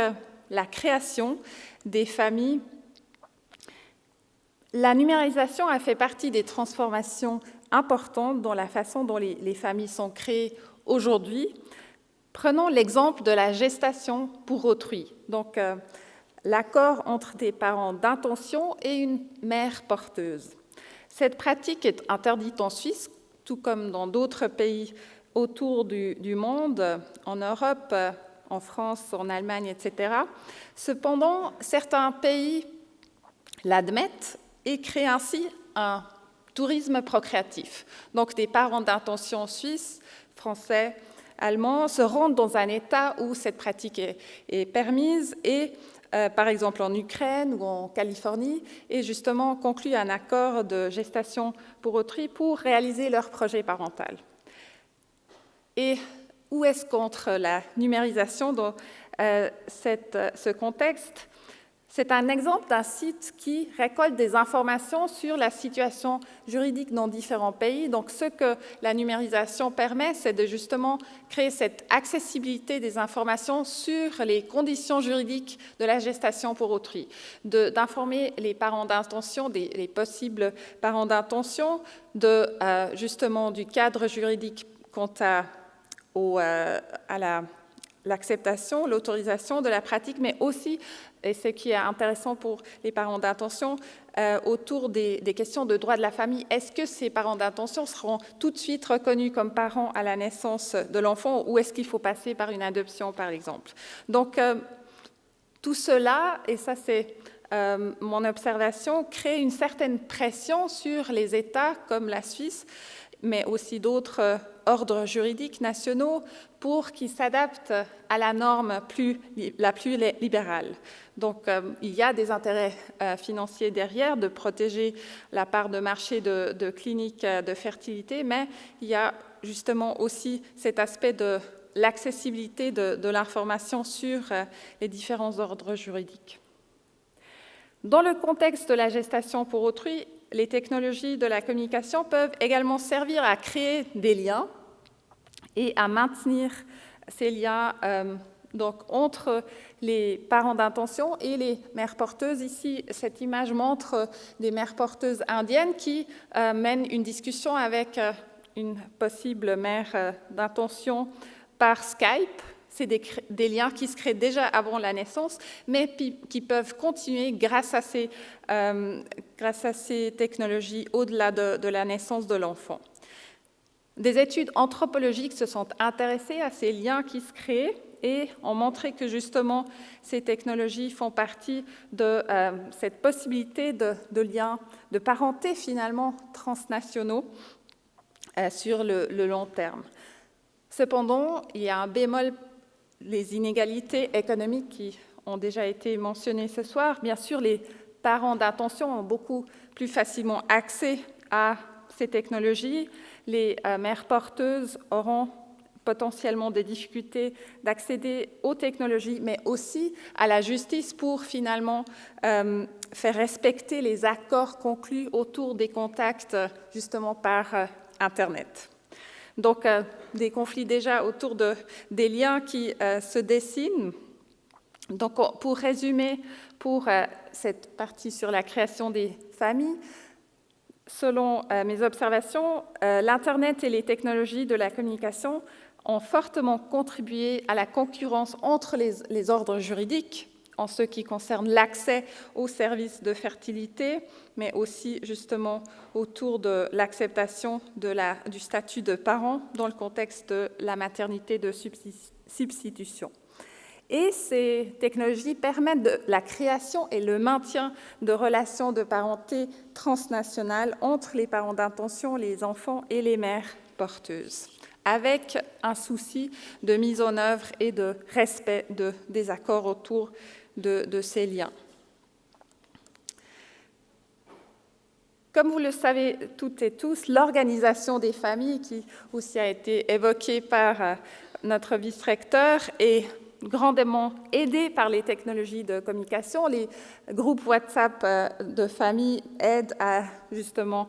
la création des familles. La numérisation a fait partie des transformations importantes dans la façon dont les familles sont créées aujourd'hui. Prenons l'exemple de la gestation pour autrui. Donc, l'accord entre des parents d'intention et une mère porteuse. Cette pratique est interdite en Suisse, tout comme dans d'autres pays autour du monde, en Europe, en France, en Allemagne, etc. Cependant, certains pays l'admettent et créent ainsi un tourisme procréatif. Donc, des parents d'intention suisses, français, allemands se rendent dans un État où cette pratique est permise et, par exemple, en Ukraine ou en Californie, et justement concluent un accord de gestation pour autrui pour réaliser leur projet parental. Et où est-ce qu'entre la numérisation dans ce contexte? C'est un exemple d'un site qui récolte des informations sur la situation juridique dans différents pays. Donc, ce que la numérisation permet, c'est de justement créer cette accessibilité des informations sur les conditions juridiques de la gestation pour autrui, d'informer les parents d'intention, les possibles parents d'intention, justement du cadre juridique quant à l'acceptation, l'autorisation de la pratique, mais aussi, et ce qui est intéressant pour les parents d'intention, autour des questions de droit de la famille. Est-ce que ces parents d'intention seront tout de suite reconnus comme parents à la naissance de l'enfant ou est-ce qu'il faut passer par une adoption, par exemple? Donc, tout cela, et ça c'est mon observation, crée une certaine pression sur les États comme la Suisse, mais aussi d'autres ordres juridiques nationaux pour qu'ils s'adaptent à la norme la plus libérale. Donc, il y a des intérêts financiers derrière de protéger la part de marché de cliniques de fertilité, mais il y a justement aussi cet aspect de l'accessibilité de l'information sur les différents ordres juridiques. Dans le contexte de la gestation pour autrui, les technologies de la communication peuvent également servir à créer des liens et à maintenir ces liens donc, entre les parents d'intention et les mères porteuses. Ici, cette image montre des mères porteuses indiennes qui mènent une discussion avec une possible mère d'intention par Skype. C'est des liens qui se créent déjà avant la naissance, mais qui peuvent continuer grâce à ces technologies au-delà de la naissance de l'enfant. Des études anthropologiques se sont intéressées à ces liens qui se créent et ont montré que justement ces technologies font partie de cette possibilité de liens, de parenté finalement transnationaux sur le long terme. Cependant, il y a un bémol. Les inégalités économiques qui ont déjà été mentionnées ce soir. Bien sûr, les parents d'intention ont beaucoup plus facilement accès à ces technologies. Les mères porteuses auront potentiellement des difficultés d'accéder aux technologies, mais aussi à la justice pour finalement faire respecter les accords conclus autour des contacts justement par Internet. Donc, des conflits déjà autour des liens qui se dessinent. Donc, pour résumer, pour cette partie sur la création des familles, selon mes observations, l'Internet et les technologies de la communication ont fortement contribué à la concurrence entre les ordres juridiques en ce qui concerne l'accès aux services de fertilité, mais aussi justement autour de l'acceptation du statut de parent dans le contexte de la maternité de substitution. Et ces technologies permettent la création et le maintien de relations de parenté transnationales entre les parents d'intention, les enfants et les mères porteuses, avec un souci de mise en œuvre et de respect des accords autour de ces liens. Comme vous le savez toutes et tous, l'organisation des familles, qui aussi a été évoquée par notre vice-recteur, est grandement aidée par les technologies de communication. Les groupes WhatsApp de famille aident à justement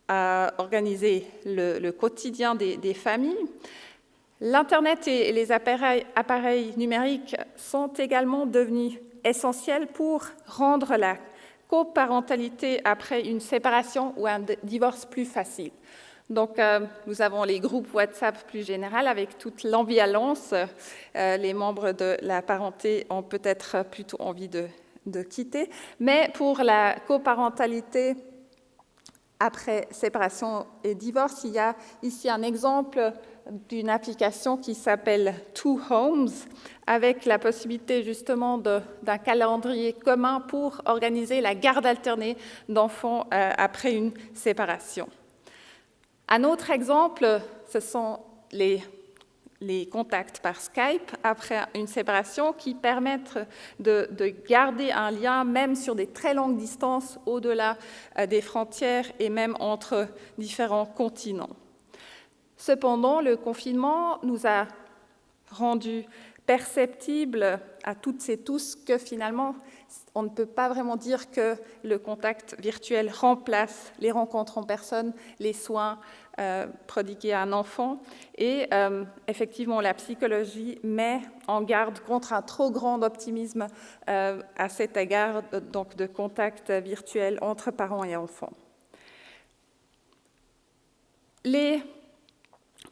à organiser le quotidien des familles. L'Internet et les appareils numériques sont également devenus essentiels pour rendre la coparentalité après une séparation ou un divorce plus facile. Donc, nous avons les groupes WhatsApp plus généraux avec toute l'ambivalence. Les membres de la parenté ont peut-être plutôt envie de quitter. Mais pour la coparentalité après séparation et divorce, il y a ici un exemple d'une application qui s'appelle Two Homes, avec la possibilité justement d'un calendrier commun pour organiser la garde alternée d'enfants après une séparation. Un autre exemple, ce sont les contacts par Skype après une séparation qui permettent de garder un lien même sur des très longues distances au-delà des frontières et même entre différents continents. Cependant, le confinement nous a rendu perceptible à toutes et tous que finalement, on ne peut pas vraiment dire que le contact virtuel remplace les rencontres en personne, les soins prodigués à un enfant. Et effectivement, la psychologie met en garde contre un trop grand optimisme à cet égard donc de contact virtuel entre parents et enfants. Les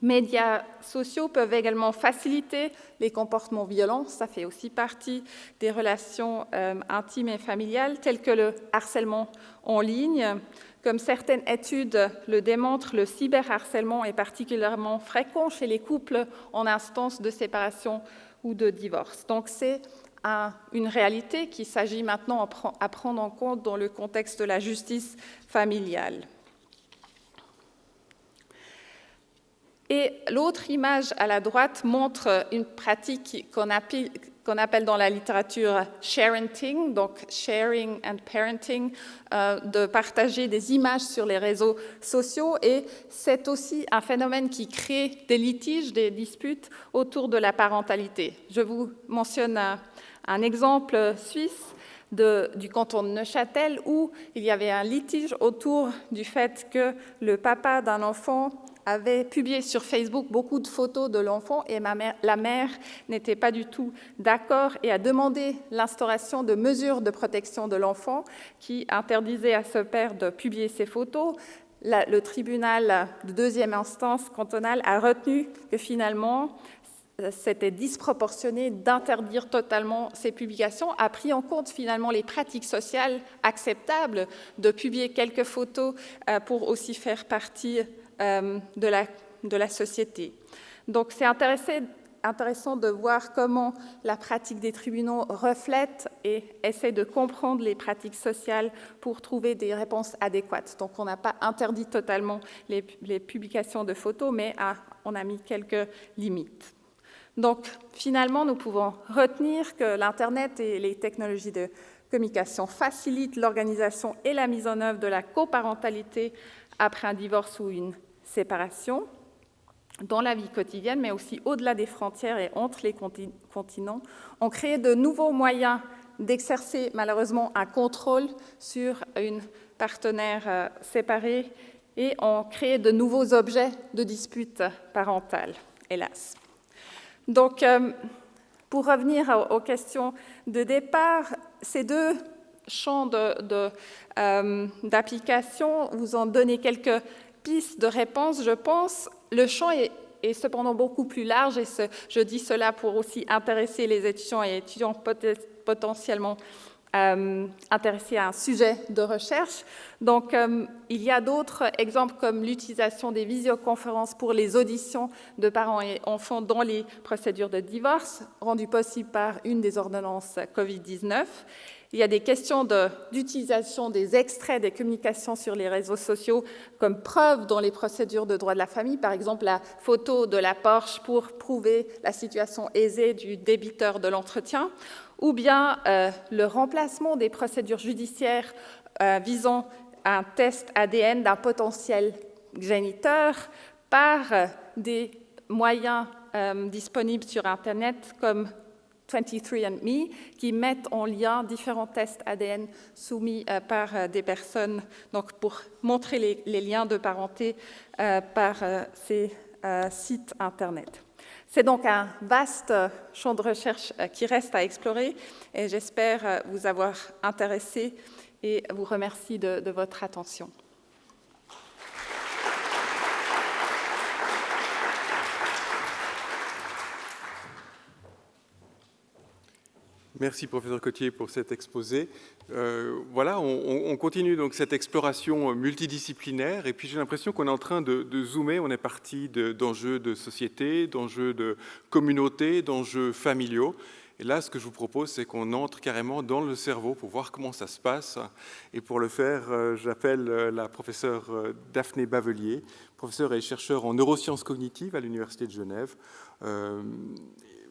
médias sociaux peuvent également faciliter les comportements violents. Ça fait aussi partie des relations intimes et familiales, telles que le harcèlement en ligne. Comme certaines études le démontrent, le cyberharcèlement est particulièrement fréquent chez les couples en instance de séparation ou de divorce. Donc c'est une réalité qu'il s'agit maintenant à prendre en compte dans le contexte de la justice familiale. Et l'autre image à la droite montre une pratique qu'on appelle dans la littérature sharenting, donc sharing and parenting, de partager des images sur les réseaux sociaux. Et c'est aussi un phénomène qui crée des litiges, des disputes autour de la parentalité. Je vous mentionne un exemple suisse du canton de Neuchâtel où il y avait un litige autour du fait que le papa d'un enfant avait publié sur Facebook beaucoup de photos de l'enfant et la mère n'était pas du tout d'accord et a demandé l'instauration de mesures de protection de l'enfant qui interdisaient à ce père de publier ces photos. Le tribunal de deuxième instance cantonale a retenu que finalement c'était disproportionné d'interdire totalement ces publications, a pris en compte finalement les pratiques sociales acceptables de publier quelques photos pour aussi faire partie de la société. Donc c'est intéressant de voir comment la pratique des tribunaux reflète et essaie de comprendre les pratiques sociales pour trouver des réponses adéquates. Donc on n'a pas interdit totalement les publications de photos, mais on a mis quelques limites. Donc finalement, nous pouvons retenir que l'Internet et les technologies de communication facilitent l'organisation et la mise en œuvre de la coparentalité après un divorce ou une séparation. dans la vie quotidienne, mais aussi au-delà des frontières et entre les continents, ont créé de nouveaux moyens d'exercer malheureusement un contrôle sur une partenaire séparée et ont créé de nouveaux objets de dispute parentale, hélas. Donc, pour revenir aux questions de départ, ces deux champs d'application vous ont donné quelques pistes de réponse, je pense. Le champ est cependant beaucoup plus large et je dis cela pour aussi intéresser les étudiants et étudiants potentiellement intéressés à un sujet de recherche. Donc, il y a d'autres exemples comme l'utilisation des visioconférences pour les auditions de parents et enfants dans les procédures de divorce, rendues possibles par une des ordonnances COVID-19. Il y a des questions d'utilisation des extraits des communications sur les réseaux sociaux comme preuve dans les procédures de droit de la famille, par exemple la photo de la Porsche pour prouver la situation aisée du débiteur de l'entretien, ou bien le remplacement des procédures judiciaires visant un test ADN d'un potentiel géniteur par des moyens disponibles sur Internet comme 23andMe, qui mettent en lien différents tests ADN soumis par des personnes, donc pour montrer les liens de parenté par ces sites Internet. C'est donc un vaste champ de recherche qui reste à explorer et j'espère vous avoir intéressé et vous remercie de votre attention. Merci, professeur Cottier, pour cet exposé. Voilà, on continue donc cette exploration multidisciplinaire et puis j'ai l'impression qu'on est en train de zoomer. On est parti d'enjeux de société, d'enjeux de communauté, d'enjeux familiaux. Et là, ce que je vous propose, c'est qu'on entre carrément dans le cerveau pour voir comment ça se passe. Et pour le faire, j'appelle la professeure Daphné Bavelier, professeure et chercheure en neurosciences cognitives à l'Université de Genève.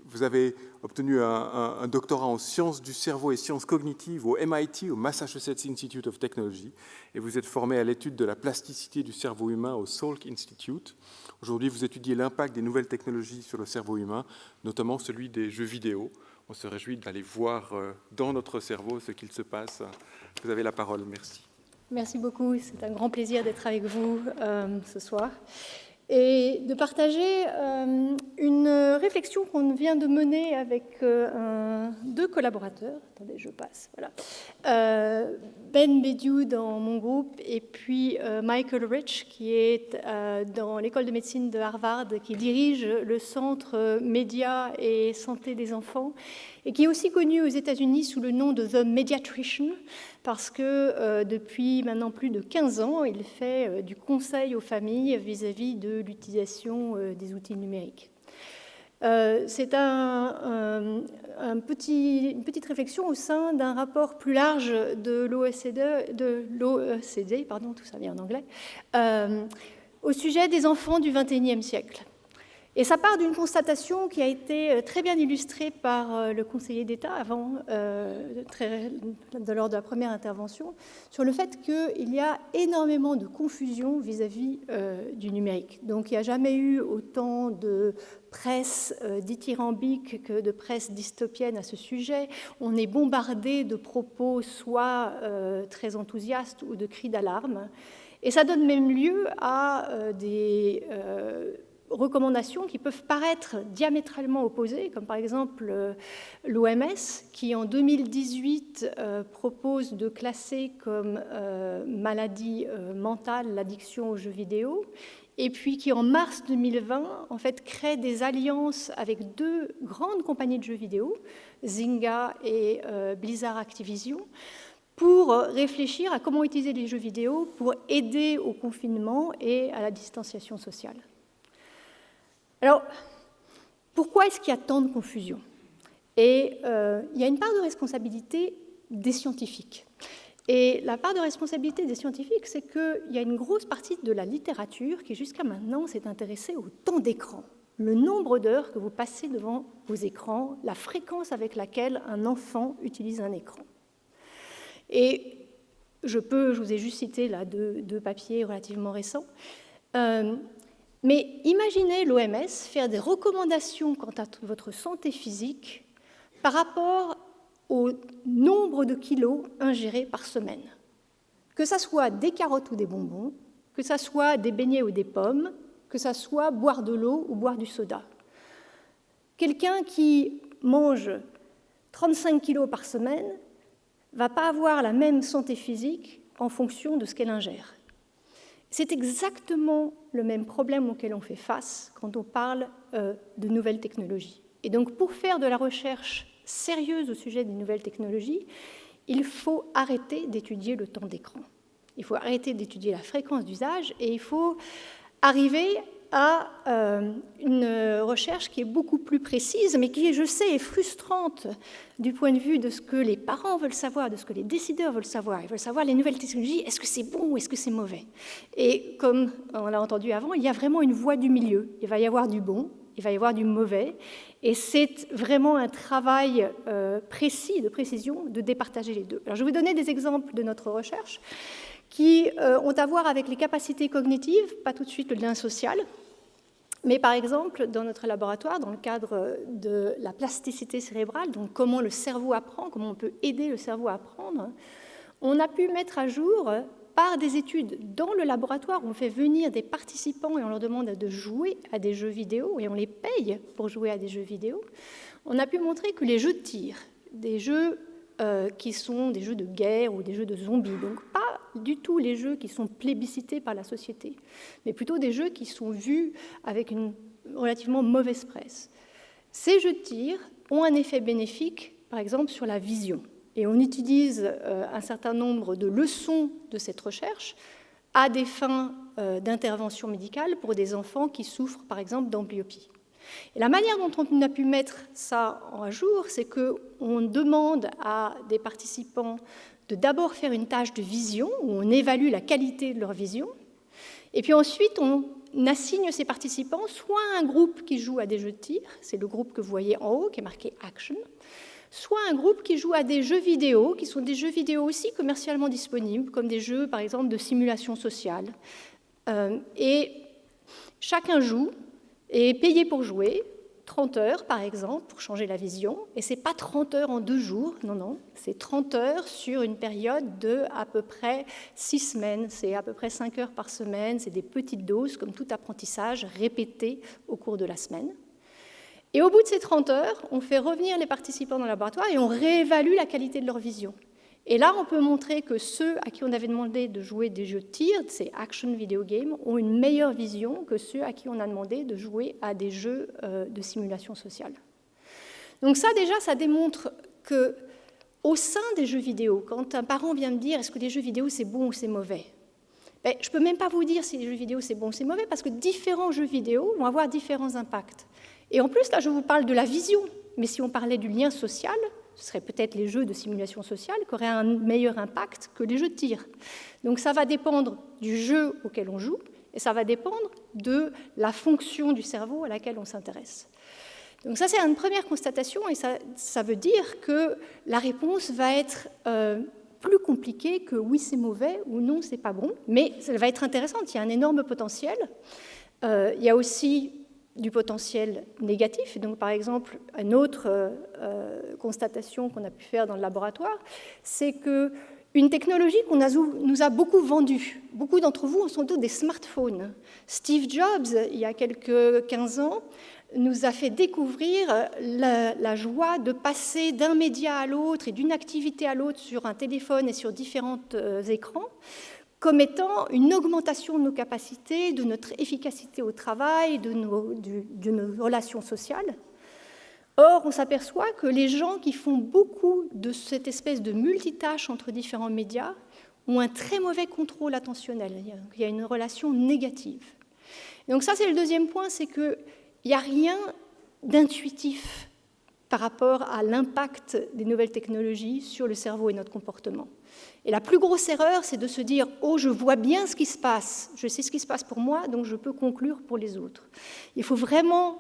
Vous avez obtenu un doctorat en sciences du cerveau et sciences cognitives au MIT, au Massachusetts Institute of Technology, et vous êtes formé à l'étude de la plasticité du cerveau humain au Salk Institute. Aujourd'hui, vous étudiez l'impact des nouvelles technologies sur le cerveau humain, notamment celui des jeux vidéo. On se réjouit d'aller voir dans notre cerveau ce qu'il se passe. Vous avez la parole, merci. Merci beaucoup, c'est un grand plaisir d'être avec vous ce soir. Et de partager une réflexion qu'on vient de mener avec deux collaborateurs. Attendez, je passe. Voilà. Ben Bediou dans mon groupe et puis Michael Rich qui est dans l'école de médecine de Harvard, qui dirige le centre médias et santé des enfants et qui est aussi connu aux États-Unis sous le nom de The Mediatrician, parce que depuis maintenant plus de 15 ans, il fait du conseil aux familles vis-à-vis de l'utilisation des outils numériques. C'est une petite réflexion au sein d'un rapport plus large de l'OECD, tout ça vient en anglais, au sujet des enfants du XXIe siècle. Et ça part d'une constatation qui a été très bien illustrée par le conseiller d'État avant, lors de la première intervention, sur le fait qu'il y a énormément de confusion vis-à-vis du numérique. Donc il n'y a jamais eu autant de presse dithyrambique que de presse dystopienne à ce sujet. On est bombardé de propos soit très enthousiastes ou de cris d'alarme. Et ça donne même lieu à des recommandations qui peuvent paraître diamétralement opposées, comme par exemple l'OMS, qui en 2018 propose de classer comme maladie mentale l'addiction aux jeux vidéo, et puis qui en mars 2020 en fait crée des alliances avec deux grandes compagnies de jeux vidéo, Zynga et Blizzard Activision, pour réfléchir à comment utiliser les jeux vidéo pour aider au confinement et à la distanciation sociale. Alors, pourquoi est-ce qu'il y a tant de confusion ? Et il y a une part de responsabilité des scientifiques. Et la part de responsabilité des scientifiques, c'est qu'il y a une grosse partie de la littérature qui, jusqu'à maintenant, s'est intéressée au temps d'écran, le nombre d'heures que vous passez devant vos écrans, la fréquence avec laquelle un enfant utilise un écran. Et je vous ai juste cité là deux papiers relativement récents. Mais imaginez l'OMS faire des recommandations quant à votre santé physique par rapport au nombre de kilos ingérés par semaine. Que ça soit des carottes ou des bonbons, que ça soit des beignets ou des pommes, que ça soit boire de l'eau ou boire du soda. Quelqu'un qui mange 35 kilos par semaine ne va pas avoir la même santé physique en fonction de ce qu'elle ingère. C'est exactement le même problème auquel on fait face quand on parle de nouvelles technologies. Et donc, pour faire de la recherche sérieuse au sujet des nouvelles technologies, il faut arrêter d'étudier le temps d'écran. Il faut arrêter d'étudier la fréquence d'usage et il faut arriver à une recherche qui est beaucoup plus précise, mais qui, je sais, est frustrante du point de vue de ce que les parents veulent savoir, de ce que les décideurs veulent savoir. Ils veulent savoir les nouvelles technologies, est-ce que c'est bon ou est-ce que c'est mauvais? Et comme on l'a entendu avant, il y a vraiment une voie du milieu. Il va y avoir du bon, il va y avoir du mauvais, et c'est vraiment un travail précis, de précision, de départager les deux. Alors, je vais vous donner des exemples de notre recherche qui ont à voir avec les capacités cognitives, pas tout de suite le lien social, mais par exemple, dans notre laboratoire, dans le cadre de la plasticité cérébrale, donc comment le cerveau apprend, comment on peut aider le cerveau à apprendre, on a pu mettre à jour, par des études dans le laboratoire, où on fait venir des participants et on leur demande de jouer à des jeux vidéo, et on les paye pour jouer à des jeux vidéo, on a pu montrer que les jeux de tir, des jeux qui sont des jeux de guerre ou des jeux de zombies, donc pas du tout les jeux qui sont plébiscités par la société, mais plutôt des jeux qui sont vus avec une relativement mauvaise presse. Ces jeux de tir ont un effet bénéfique, par exemple, sur la vision. Et on utilise un certain nombre de leçons de cette recherche à des fins d'intervention médicale pour des enfants qui souffrent, par exemple, d'amblyopie. Et la manière dont on a pu mettre ça à jour, c'est qu'on demande à des participants de d'abord faire une tâche de vision, où on évalue la qualité de leur vision, et puis ensuite on assigne ces participants soit à un groupe qui joue à des jeux de tir, c'est le groupe que vous voyez en haut, qui est marqué « Action », soit un groupe qui joue à des jeux vidéo, qui sont des jeux vidéo aussi commercialement disponibles, comme des jeux, par exemple, de simulation sociale. Et chacun joue, et payé pour jouer, 30 heures par exemple, pour changer la vision. Et ce n'est pas 30 heures en 2 jours, non, non, c'est 30 heures sur une période de à peu près 6 semaines. C'est à peu près 5 heures par semaine, c'est des petites doses, comme tout apprentissage, répétées au cours de la semaine. Et au bout de ces 30 heures, on fait revenir les participants dans le laboratoire et on réévalue la qualité de leur vision. Et là, on peut montrer que ceux à qui on avait demandé de jouer des jeux de tir, ces action video games, ont une meilleure vision que ceux à qui on a demandé de jouer à des jeux de simulation sociale. Donc ça, déjà, ça démontre qu'au sein des jeux vidéo, quand un parent vient me dire « est-ce que les jeux vidéo, c'est bon ou c'est mauvais ?» Ben, je ne peux même pas vous dire si les jeux vidéo, c'est bon ou c'est mauvais, parce que différents jeux vidéo vont avoir différents impacts. Et en plus, là, je vous parle de la vision, mais si on parlait du lien social, ce seraient peut-être les jeux de simulation sociale qui auraient un meilleur impact que les jeux de tir. Donc ça va dépendre du jeu auquel on joue, et ça va dépendre de la fonction du cerveau à laquelle on s'intéresse. Donc ça, c'est une première constatation, et ça veut dire que la réponse va être plus compliquée que oui, c'est mauvais, ou non, c'est pas bon, mais elle va être intéressante, il y a un énorme potentiel. Il y a aussi du potentiel négatif. Et donc, par exemple, une autre constatation qu'on a pu faire dans le laboratoire, c'est qu'une technologie qu'on nous a beaucoup vendue, beaucoup d'entre vous ont sans doute des smartphones. Steve Jobs, il y a quelques 15 ans, nous a fait découvrir la joie de passer d'un média à l'autre et d'une activité à l'autre sur un téléphone et sur différents écrans, comme étant une augmentation de nos capacités, de notre efficacité au travail, de nos relations sociales. Or, on s'aperçoit que les gens qui font beaucoup de cette espèce de multitâche entre différents médias ont un très mauvais contrôle attentionnel. Il y a une relation négative. Donc ça, c'est le deuxième point, c'est qu'il n'y a rien d'intuitif par rapport à l'impact des nouvelles technologies sur le cerveau et notre comportement. Et la plus grosse erreur, c'est de se dire « Oh, je vois bien ce qui se passe, je sais ce qui se passe pour moi, donc je peux conclure pour les autres ». Il faut vraiment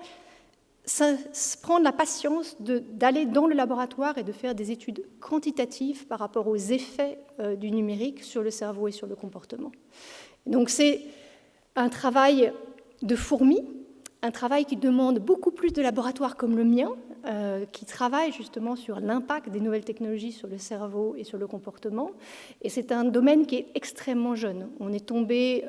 prendre la patience d'aller dans le laboratoire et de faire des études quantitatives par rapport aux effets du numérique sur le cerveau et sur le comportement. Donc c'est un travail de fourmis, un travail qui demande beaucoup plus de laboratoires comme le mien, qui travaillent justement sur l'impact des nouvelles technologies sur le cerveau et sur le comportement. Et c'est un domaine qui est extrêmement jeune. On est tombé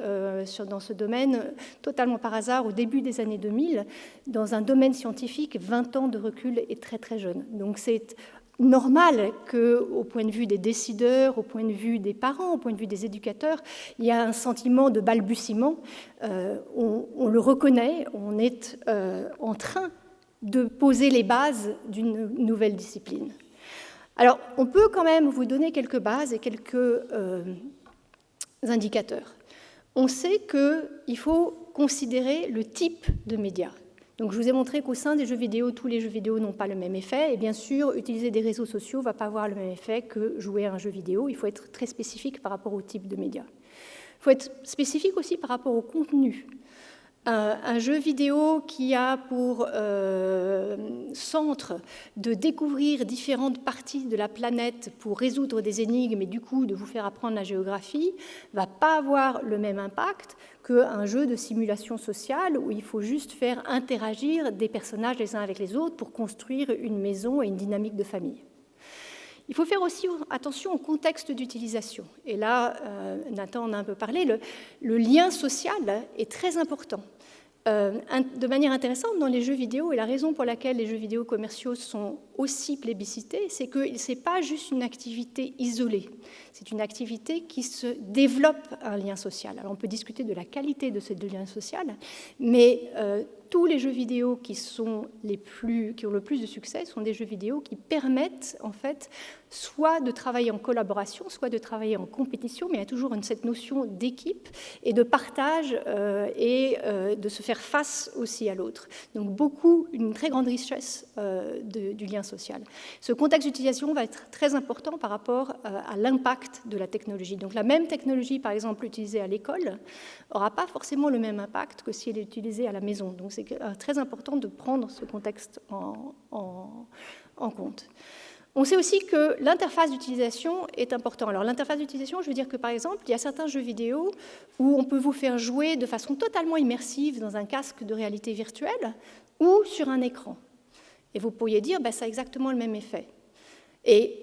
dans ce domaine totalement par hasard au début des années 2000, dans un domaine scientifique, 20 ans de recul est très très jeune. Donc c'est normal qu'au point de vue des décideurs, au point de vue des parents, au point de vue des éducateurs, il y a un sentiment de balbutiement. On le reconnaît, on est en train de poser les bases d'une nouvelle discipline. Alors, on peut quand même vous donner quelques bases et quelques indicateurs. On sait qu'il faut considérer le type de médias. Donc, je vous ai montré qu'au sein des jeux vidéo, tous les jeux vidéo n'ont pas le même effet. Et bien sûr, utiliser des réseaux sociaux ne va pas avoir le même effet que jouer à un jeu vidéo. Il faut être très spécifique par rapport au type de média. Il faut être spécifique aussi par rapport au contenu. Un jeu vidéo qui a pour centre de découvrir différentes parties de la planète pour résoudre des énigmes et du coup de vous faire apprendre la géographie ne va pas avoir le même impact qu'un jeu de simulation sociale où il faut juste faire interagir des personnages les uns avec les autres pour construire une maison et une dynamique de famille. Il faut faire aussi attention au contexte d'utilisation. Et là, Nathan en a un peu parlé, le lien social est très important. De manière intéressante, dans les jeux vidéo, et la raison pour laquelle les jeux vidéo commerciaux sont aussi plébiscités, c'est que ce n'est pas juste une activité isolée, c'est une activité qui se développe un lien social. Alors on peut discuter de la qualité de ce lien social, mais tous les jeux vidéo qui ont le plus de succès sont des jeux vidéo qui permettent en fait soit de travailler en collaboration, soit de travailler en compétition, mais il y a toujours cette notion d'équipe et de partage et de se faire face aussi à l'autre. Donc une très grande richesse du lien social. Ce contexte d'utilisation va être très important par rapport à l'impact de la technologie. Donc la même technologie, par exemple, utilisée à l'école, n'aura pas forcément le même impact que si elle est utilisée à la maison. Donc c'est très important de prendre ce contexte en compte. On sait aussi que l'interface d'utilisation est importante. Alors l'interface d'utilisation, je veux dire que par exemple, il y a certains jeux vidéo où on peut vous faire jouer de façon totalement immersive dans un casque de réalité virtuelle ou sur un écran. Et vous pourriez dire, ça a exactement le même effet. Et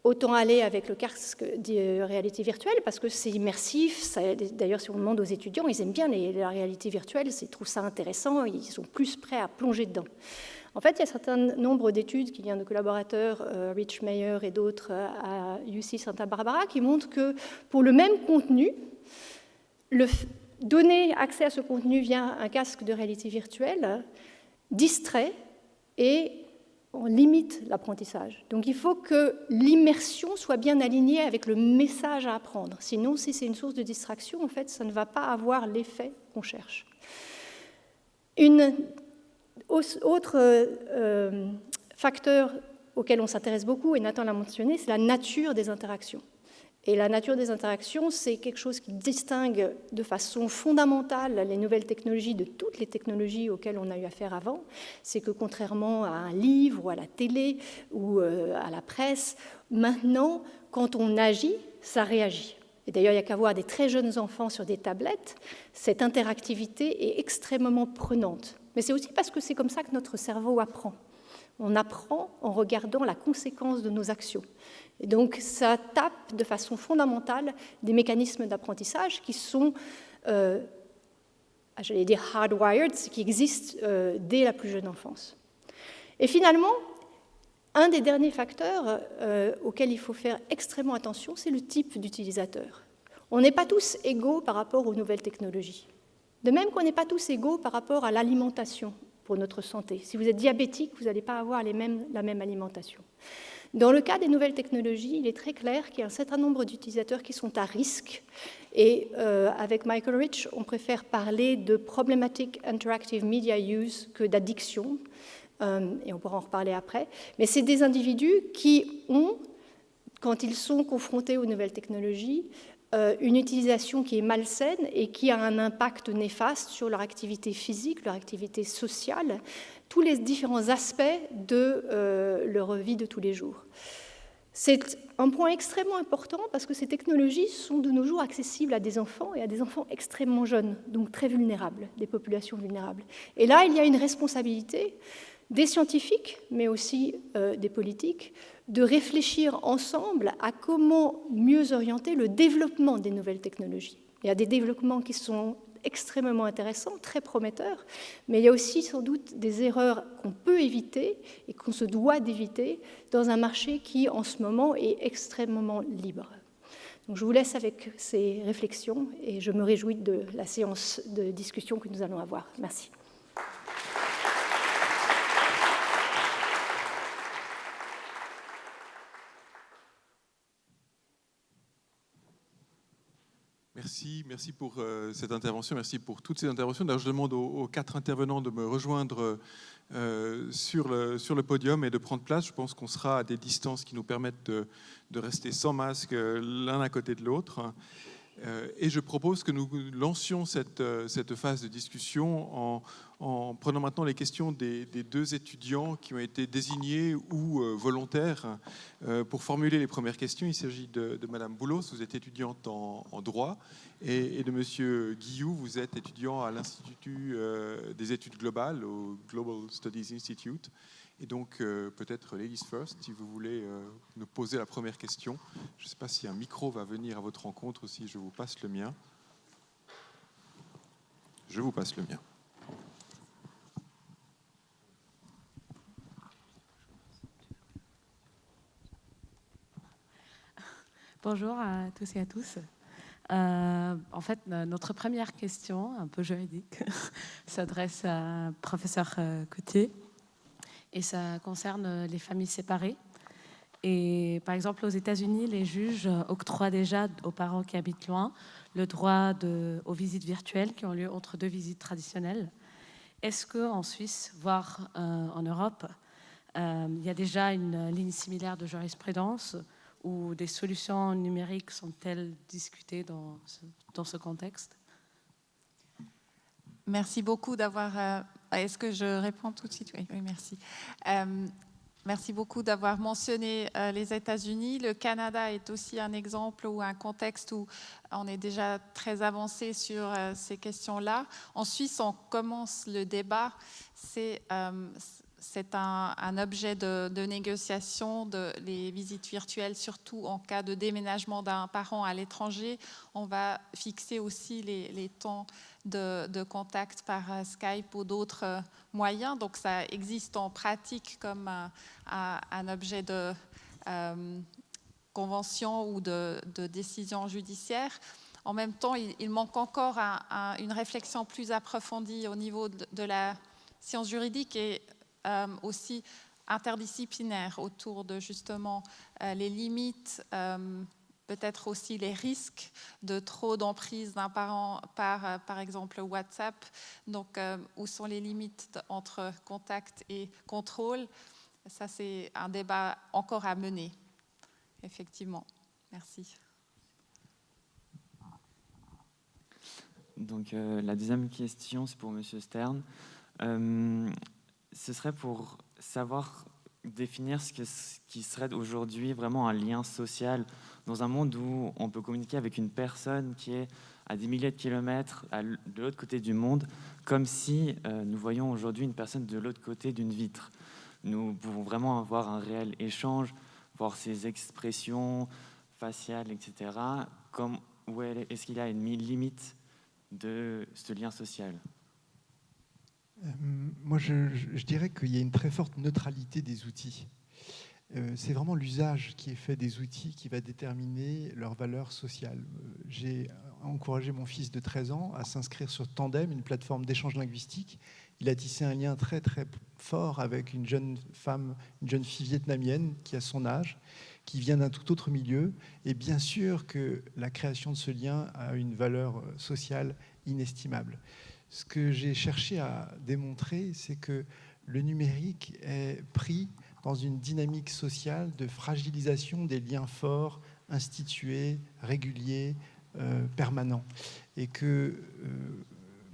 autant aller avec le casque de réalité virtuelle parce que c'est immersif. D'ailleurs, si on demande aux étudiants, ils aiment bien la réalité virtuelle, ils trouvent ça intéressant, ils sont plus prêts à plonger dedans. En fait, il y a un certain nombre d'études qui viennent de collaborateurs, Rich Meyer et d'autres à UC Santa Barbara, qui montrent que pour le même contenu, donner accès à ce contenu via un casque de réalité virtuelle distrait et on limite l'apprentissage. Donc il faut que l'immersion soit bien alignée avec le message à apprendre. Sinon, si c'est une source de distraction, en fait, ça ne va pas avoir l'effet qu'on cherche. Autre facteur auquel on s'intéresse beaucoup, et Nathan l'a mentionné, c'est la nature des interactions. Et la nature des interactions, c'est quelque chose qui distingue de façon fondamentale les nouvelles technologies de toutes les technologies auxquelles on a eu affaire avant. C'est que contrairement à un livre ou à la télé ou à la presse, maintenant, quand on agit, ça réagit. Et d'ailleurs, il n'y a qu'à voir des très jeunes enfants sur des tablettes, cette interactivité est extrêmement prenante. Mais c'est aussi parce que c'est comme ça que notre cerveau apprend. On apprend en regardant la conséquence de nos actions. Et donc, ça tape de façon fondamentale des mécanismes d'apprentissage qui sont, j'allais dire hardwired, qui existent dès la plus jeune enfance. Et finalement, un des derniers facteurs auxquels il faut faire extrêmement attention, c'est le type d'utilisateur. On n'est pas tous égaux par rapport aux nouvelles technologies. De même qu'on n'est pas tous égaux par rapport à l'alimentation pour notre santé. Si vous êtes diabétique, vous n'allez pas avoir la même alimentation. Dans le cas des nouvelles technologies, il est très clair qu'il y a un certain nombre d'utilisateurs qui sont à risque. Et avec Michael Rich, on préfère parler de problematic interactive media use que d'addiction. Et on pourra en reparler après. Mais c'est des individus qui ont, quand ils sont confrontés aux nouvelles technologies, une utilisation qui est malsaine et qui a un impact néfaste sur leur activité physique, leur activité sociale, tous les différents aspects de leur vie de tous les jours. C'est un point extrêmement important parce que ces technologies sont de nos jours accessibles à des enfants et à des enfants extrêmement jeunes, donc très vulnérables, des populations vulnérables. Et là, il y a une responsabilité des scientifiques, mais aussi des politiques, de réfléchir ensemble à comment mieux orienter le développement des nouvelles technologies. Il y a des développements qui sont extrêmement intéressants, très prometteurs, mais il y a aussi sans doute des erreurs qu'on peut éviter et qu'on se doit d'éviter dans un marché qui, en ce moment, est extrêmement libre. Donc, je vous laisse avec ces réflexions et je me réjouis de la séance de discussion que nous allons avoir. Merci. Merci pour cette intervention, merci pour toutes ces interventions. D'ailleurs, je demande aux 4 intervenants de me rejoindre sur le podium et de prendre place. Je pense qu'on sera à des distances qui nous permettent de rester sans masque l'un à côté de l'autre. Et je propose que nous lancions cette phase de discussion en prenant maintenant les questions des 2 étudiants qui ont été désignés ou volontaires pour formuler les premières questions. Il s'agit de Madame Boulos, vous êtes étudiante en droit, et de Monsieur Guillou, vous êtes étudiant à l'Institut des études globales, au Global Studies Institute. Et donc, peut-être ladies first, si vous voulez nous poser la première question. Je ne sais pas si un micro va venir à votre rencontre ou si je vous passe le mien. Je vous passe le mien. Bonjour à tous et à tous. En fait, notre première question, un peu juridique, s'adresse à professeur Coutier. Et ça concerne les familles séparées. Et par exemple, aux États-Unis, les juges octroient déjà aux parents qui habitent loin le droit aux visites virtuelles qui ont lieu entre 2 visites traditionnelles. Est-ce qu'en Suisse, voire en Europe, il y a déjà une ligne similaire de jurisprudence où des solutions numériques sont-elles discutées dans ce contexte? Merci beaucoup d'avoir... Est-ce que je réponds tout de suite? Oui, merci. Merci beaucoup d'avoir mentionné les États-Unis. Le Canada est aussi un exemple ou un contexte où on est déjà très avancé sur ces questions-là. En Suisse, on commence le débat. C'est un objet de négociation, les visites virtuelles, surtout en cas de déménagement d'un parent à l'étranger. On va fixer aussi les temps de contact par Skype ou d'autres moyens. Donc ça existe en pratique comme un objet de convention ou de décision judiciaire. En même temps, il manque encore une réflexion plus approfondie au niveau de la science juridique et aussi interdisciplinaire autour de justement les limites, peut-être aussi les risques de trop d'emprise d'un parent par exemple WhatsApp. Donc, où sont les limites entre contact et contrôle? Ça, c'est un débat encore à mener, effectivement. Merci. Donc, la deuxième question, c'est pour Monsieur Stern. Ce serait pour savoir définir ce qui serait aujourd'hui vraiment un lien social dans un monde où on peut communiquer avec une personne qui est à des milliers de kilomètres de l'autre côté du monde, comme si nous voyions aujourd'hui une personne de l'autre côté d'une vitre. Nous pouvons vraiment avoir un réel échange, voir ses expressions faciales, etc. Est-ce qu'il y a une limite de ce lien social? Moi, je dirais qu'il y a une très forte neutralité des outils. C'est vraiment l'usage qui est fait des outils qui va déterminer leur valeur sociale. J'ai encouragé mon fils de 13 ans à s'inscrire sur Tandem, une plateforme d'échange linguistique. Il a tissé un lien très très fort avec une jeune femme, une jeune fille vietnamienne qui a son âge, qui vient d'un tout autre milieu. Et bien sûr que la création de ce lien a une valeur sociale inestimable. Ce que j'ai cherché à démontrer, c'est que le numérique est pris dans une dynamique sociale de fragilisation des liens forts, institués, réguliers, permanents. Et que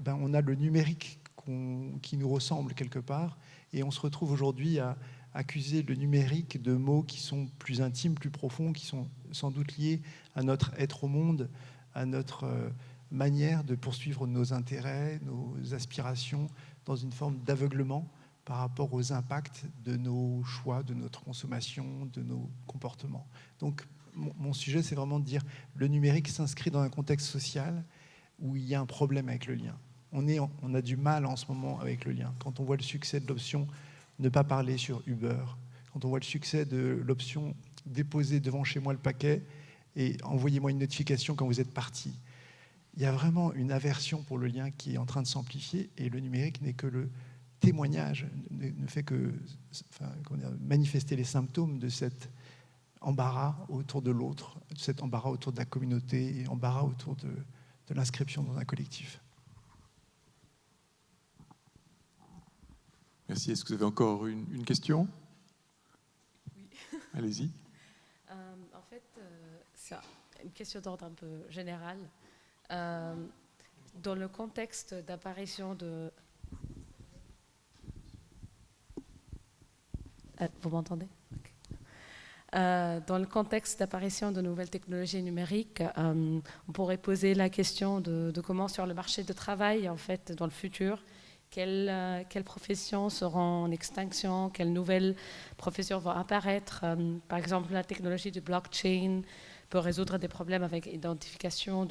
on a le numérique qui nous ressemble quelque part, et on se retrouve aujourd'hui à accuser le numérique de mots qui sont plus intimes, plus profonds, qui sont sans doute liés à notre être au monde, à notre manière de poursuivre nos intérêts, nos aspirations, dans une forme d'aveuglement par rapport aux impacts de nos choix, de notre consommation, de nos comportements. Donc, mon sujet, c'est vraiment de dire le numérique s'inscrit dans un contexte social où il y a un problème avec le lien. On a du mal en ce moment avec le lien. Quand on voit le succès de l'option ne pas parler sur Uber, quand on voit le succès de l'option déposer devant chez moi le paquet et envoyez-moi une notification quand vous êtes parti, il y a vraiment une aversion pour le lien qui est en train de s'amplifier et le numérique n'est que le témoignage, ne fait que manifester les symptômes de cet embarras autour de l'autre, de cet embarras autour de la communauté et embarras autour de l'inscription dans un collectif. Merci. Est-ce que vous avez encore une question? Oui. Allez-y. En fait, c'est une question d'ordre un peu général. Dans le contexte d'apparition de... Vous m'entendez? Dans le contexte d'apparition de nouvelles technologies numériques, on pourrait poser la question de comment sur le marché du travail, en fait, dans le futur, quelles professions seront en extinction, quelles nouvelles professions vont apparaître. Par exemple, la technologie du blockchain peut résoudre des problèmes avec identification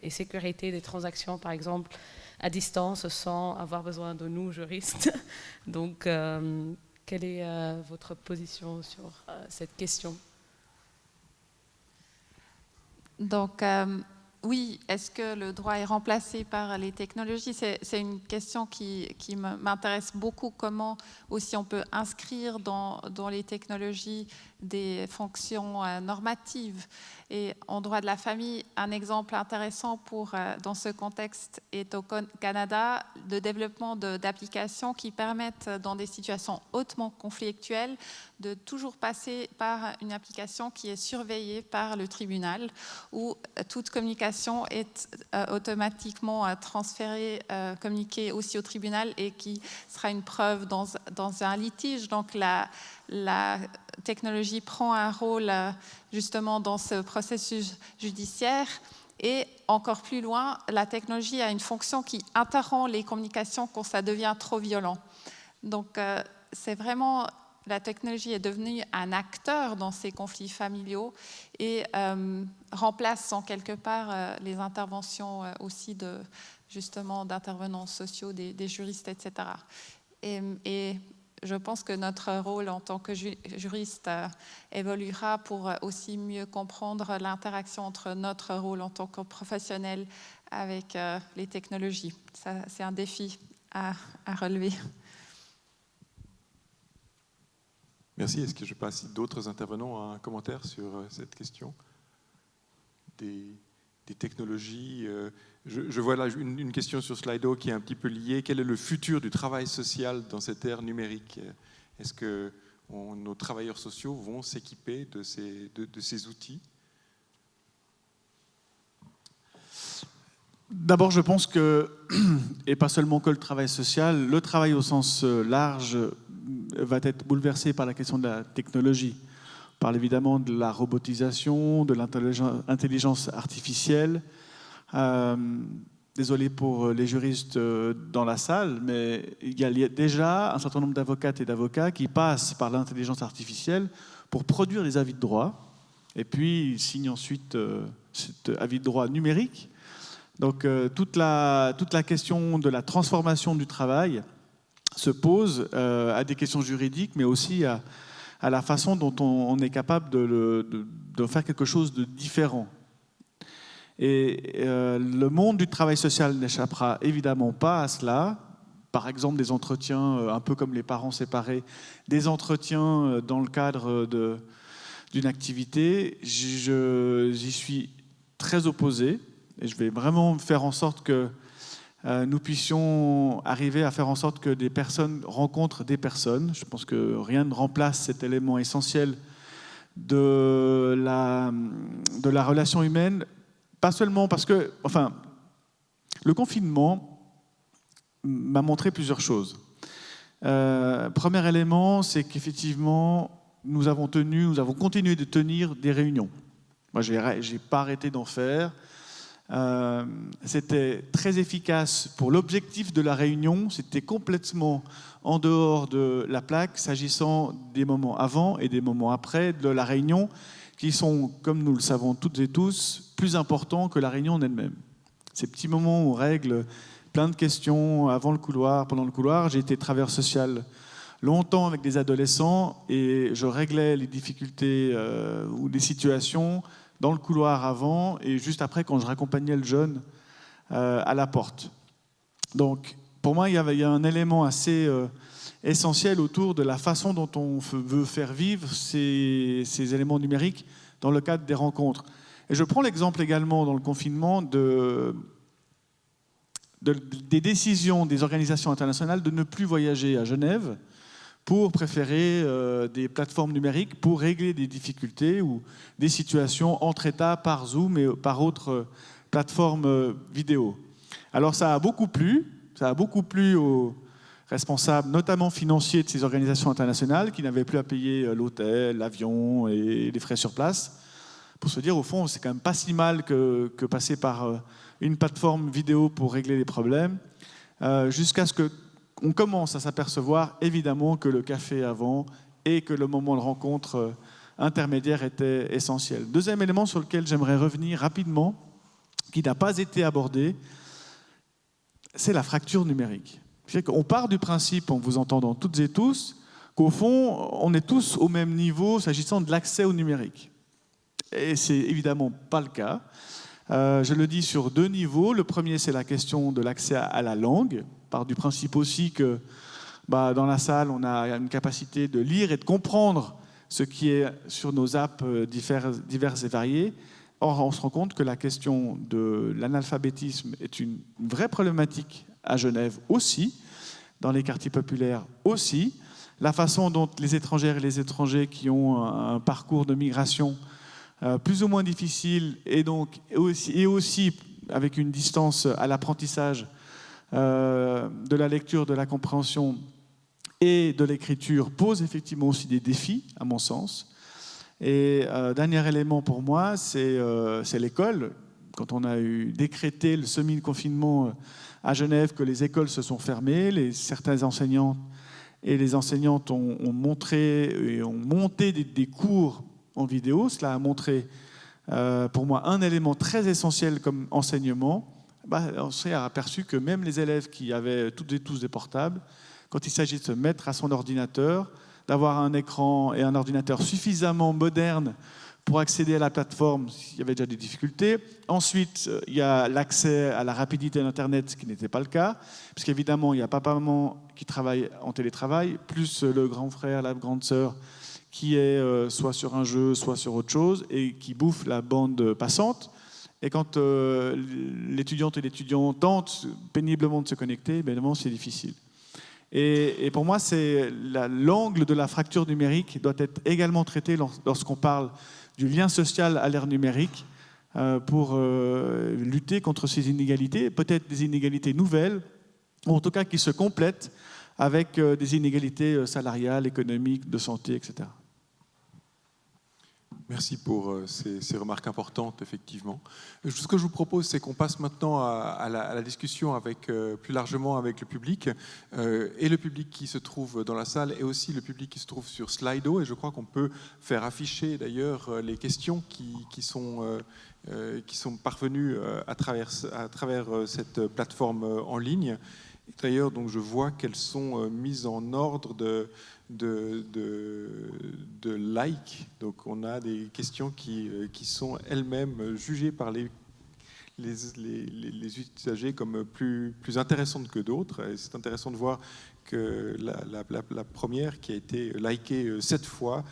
et sécurité des transactions, par exemple, à distance, sans avoir besoin de nous, juristes. Donc, quelle est votre position sur cette question? Donc, oui, est-ce que le droit est remplacé par les technologies? C'est une question qui m'intéresse beaucoup. Comment aussi on peut inscrire dans les technologies des fonctions normatives? Et en droit de la famille, un exemple intéressant dans ce contexte est au Canada, le développement d'applications qui permettent, dans des situations hautement conflictuelles, de toujours passer par une application qui est surveillée par le tribunal, où toute communication est automatiquement transférée, communiquée aussi au tribunal et qui sera une preuve dans un litige. Donc la technologie prend un rôle justement dans ce processus judiciaire. Et encore plus loin, la technologie a une fonction qui interrompt les communications quand ça devient trop violent. Donc c'est vraiment... La technologie est devenue un acteur dans ces conflits familiaux et remplace en quelque part les interventions aussi d'intervenants sociaux, des juristes, etc. Et je pense que notre rôle en tant que juriste évoluera pour aussi mieux comprendre l'interaction entre notre rôle en tant que professionnel avec les technologies. C'est un défi à relever. Merci. Est-ce que je passe si d'autres intervenants ont un commentaire sur cette question des technologies? Je vois là une question sur Slido qui est un petit peu liée. Quel est le futur du travail social dans cette ère numérique? Est-ce que nos travailleurs sociaux vont s'équiper de ces outils? D'abord, je pense que, et pas seulement que le travail social, le travail au sens large va être bouleversé par la question de la technologie. On parle évidemment de la robotisation, de l'intelligence artificielle. Désolé pour les juristes dans la salle, mais il y a déjà un certain nombre d'avocates et d'avocats qui passent par l'intelligence artificielle pour produire des avis de droit et puis ils signent ensuite cet avis de droit numérique. Donc toute la question de la transformation du travail se pose à des questions juridiques, mais aussi à la façon dont on est capable de faire quelque chose de différent. Et le monde du travail social n'échappera évidemment pas à cela. Par exemple, des entretiens, un peu comme les parents séparés, des entretiens dans le cadre d'une activité. J'y suis très opposé et je vais vraiment faire en sorte que nous puissions arriver à faire en sorte que des personnes rencontrent des personnes. Je pense que rien ne remplace cet élément essentiel de la relation humaine, pas seulement parce que, le confinement m'a montré plusieurs choses. Premier élément, c'est qu'effectivement, nous avons continué de tenir des réunions. Moi, je n'ai pas arrêté d'en faire. C'était très efficace pour l'objectif de la réunion. C'était complètement en dehors de la plaque, s'agissant des moments avant et des moments après de la réunion, qui sont, comme nous le savons toutes et tous, plus importants que la réunion en elle-même. Ces petits moments où on règle plein de questions avant le couloir, pendant le couloir. J'ai été travailleur social longtemps avec des adolescents et je réglais les difficultés ou des situations dans le couloir avant et juste après quand je raccompagnais le jeune à la porte. Donc, pour moi, il y a un élément assez essentiel autour de la façon dont on veut faire vivre ces éléments numériques dans le cadre des rencontres. Et je prends l'exemple également dans le confinement des décisions des organisations internationales de ne plus voyager à Genève pour préférer des plateformes numériques pour régler des difficultés ou des situations entre États par Zoom et par autres plateformes vidéo. Alors ça a beaucoup plu aux responsables, notamment financiers de ces organisations internationales, qui n'avaient plus à payer l'hôtel, l'avion et les frais sur place, pour se dire, au fond, c'est quand même pas si mal que passer par une plateforme vidéo pour régler les problèmes, jusqu'à ce qu'on commence à s'apercevoir, évidemment, que le café avant et que le moment de rencontre intermédiaire était essentiel. Deuxième élément sur lequel j'aimerais revenir rapidement, qui n'a pas été abordé, c'est la fracture numérique. On part du principe, en vous entendant toutes et tous, qu'au fond, on est tous au même niveau s'agissant de l'accès au numérique. Et c'est évidemment pas le cas. Je le dis sur deux niveaux. Le premier, c'est la question de l'accès à la langue, par du principe aussi que dans la salle, on a une capacité de lire et de comprendre ce qui est sur nos apps diverses et variées. Or, on se rend compte que la question de l'analphabétisme est une vraie problématique à Genève aussi, dans les quartiers populaires aussi. La façon dont les étrangères et les étrangers qui ont un parcours de migration plus ou moins difficile et aussi avec une distance à l'apprentissage de la lecture, de la compréhension et de l'écriture pose effectivement aussi des défis, à mon sens. Et dernier élément pour moi, c'est l'école. Quand on a décrété le semi-confinement à Genève, que les écoles se sont fermées, certains enseignants et les enseignantes ont monté des cours en vidéo. Cela a montré pour moi un élément très essentiel comme enseignement. On s'est aperçu que même les élèves qui avaient toutes et tous des portables, quand il s'agit de se mettre à son ordinateur, d'avoir un écran et un ordinateur suffisamment moderne pour accéder à la plateforme, il y avait déjà des difficultés. Ensuite, il y a l'accès à la rapidité d'Internet, ce qui n'était pas le cas, puisqu'évidemment, il y a papa-maman qui travaille en télétravail, plus le grand frère, la grande sœur, qui est soit sur un jeu, soit sur autre chose, et qui bouffe la bande passante. Et quand l'étudiante et l'étudiant tentent péniblement de se connecter, évidemment, c'est difficile. Et pour moi, l'angle de la fracture numérique doit être également traité lorsqu'on parle du lien social à l'ère numérique pour lutter contre ces inégalités, peut-être des inégalités nouvelles, ou en tout cas qui se complètent avec des inégalités salariales, économiques, de santé, etc. Merci pour ces remarques importantes, effectivement. Ce que je vous propose, c'est qu'on passe maintenant à la discussion plus largement avec le public, et le public qui se trouve dans la salle, et aussi le public qui se trouve sur Slido. Et je crois qu'on peut faire afficher d'ailleurs les questions qui sont parvenues à travers cette plateforme en ligne. D'ailleurs, donc, je vois qu'elles sont mises en ordre de like. Donc on a des questions qui sont elles-mêmes jugées par les usagers comme plus intéressantes que d'autres. Et c'est intéressant de voir que la première, qui a été likée 7 fois,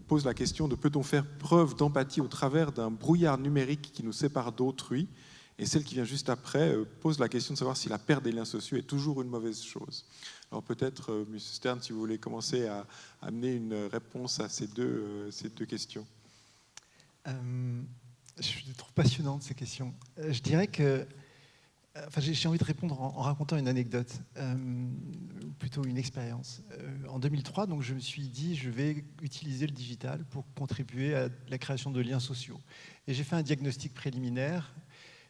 pose la question de peut-on faire preuve d'empathie au travers d'un brouillard numérique qui nous sépare d'autrui. Et celle qui vient juste après pose la question de savoir si la perte des liens sociaux est toujours une mauvaise chose. Alors peut-être, M. Stern, si vous voulez commencer à amener une réponse à ces deux questions. Je trouve passionnante ces questions. Je dirais que Enfin, j'ai envie de répondre en racontant une anecdote, plutôt une expérience. En 2003, donc, je me suis dit, je vais utiliser le digital pour contribuer à la création de liens sociaux. Et j'ai fait un diagnostic préliminaire.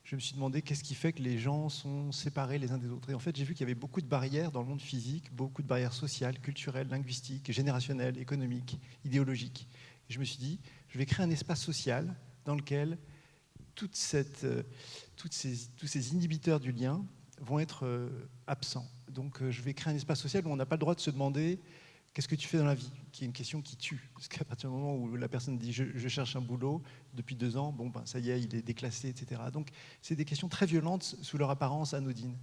Je me suis demandé qu'est-ce qui fait que les gens sont séparés les uns des autres. Et en fait, j'ai vu qu'il y avait beaucoup de barrières dans le monde physique, beaucoup de barrières sociales, culturelles, linguistiques, générationnelles, économiques, idéologiques. Et je me suis dit, je vais créer un espace social dans lequel tous ces inhibiteurs du lien vont être absents. Donc je vais créer un espace social où on n'a pas le droit de se demander qu'est-ce que tu fais dans la vie, qui est une question qui tue. Parce qu'à partir du moment où la personne dit je cherche un boulot depuis 2 ans, bon ben ça y est, il est déclassé, etc. Donc c'est des questions très violentes sous leur apparence anodine.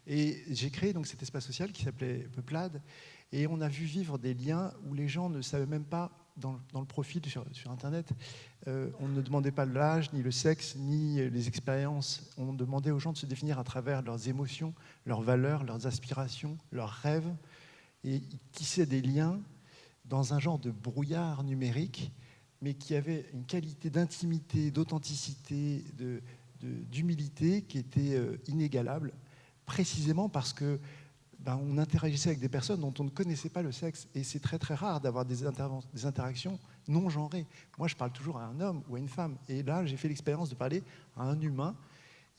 Et j'ai créé donc cet espace social qui s'appelait Peuplade, et on a vu vivre des liens où les gens ne savaient même pas, dans le profil sur Internet, on ne demandait pas l'âge, ni le sexe, ni les expériences. On demandait aux gens de se définir à travers leurs émotions, leurs valeurs, leurs aspirations, leurs rêves, et ils tissaient des liens dans un genre de brouillard numérique, mais qui avait une qualité d'intimité, d'authenticité, d'humilité qui était inégalable, précisément parce que on interagissait avec des personnes dont on ne connaissait pas le sexe. Et c'est très très rare d'avoir des interactions non genrées. Moi, je parle toujours à un homme ou à une femme. Et là, j'ai fait l'expérience de parler à un humain.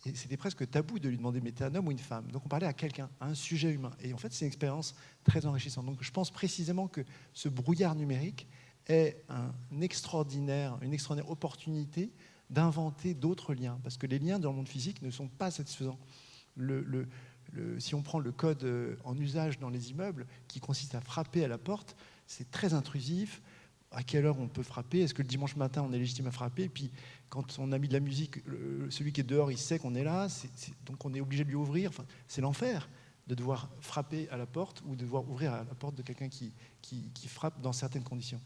Et c'était presque tabou de lui demander « mais t'es un homme ou une femme ?» Donc on parlait à quelqu'un, à un sujet humain. Et en fait, c'est une expérience très enrichissante. Donc je pense précisément que ce brouillard numérique est une extraordinaire opportunité d'inventer d'autres liens. Parce que les liens dans le monde physique ne sont pas satisfaisants. Si on prend le code en usage dans les immeubles, qui consiste à frapper à la porte, c'est très intrusif. À quelle heure on peut frapper? Est-ce que le dimanche matin, on est légitime à frapper? Et puis, quand on a mis de la musique, celui qui est dehors, il sait qu'on est là, donc on est obligé de lui ouvrir. Enfin, c'est l'enfer de devoir frapper à la porte ou de devoir ouvrir à la porte de quelqu'un qui frappe dans certaines conditions.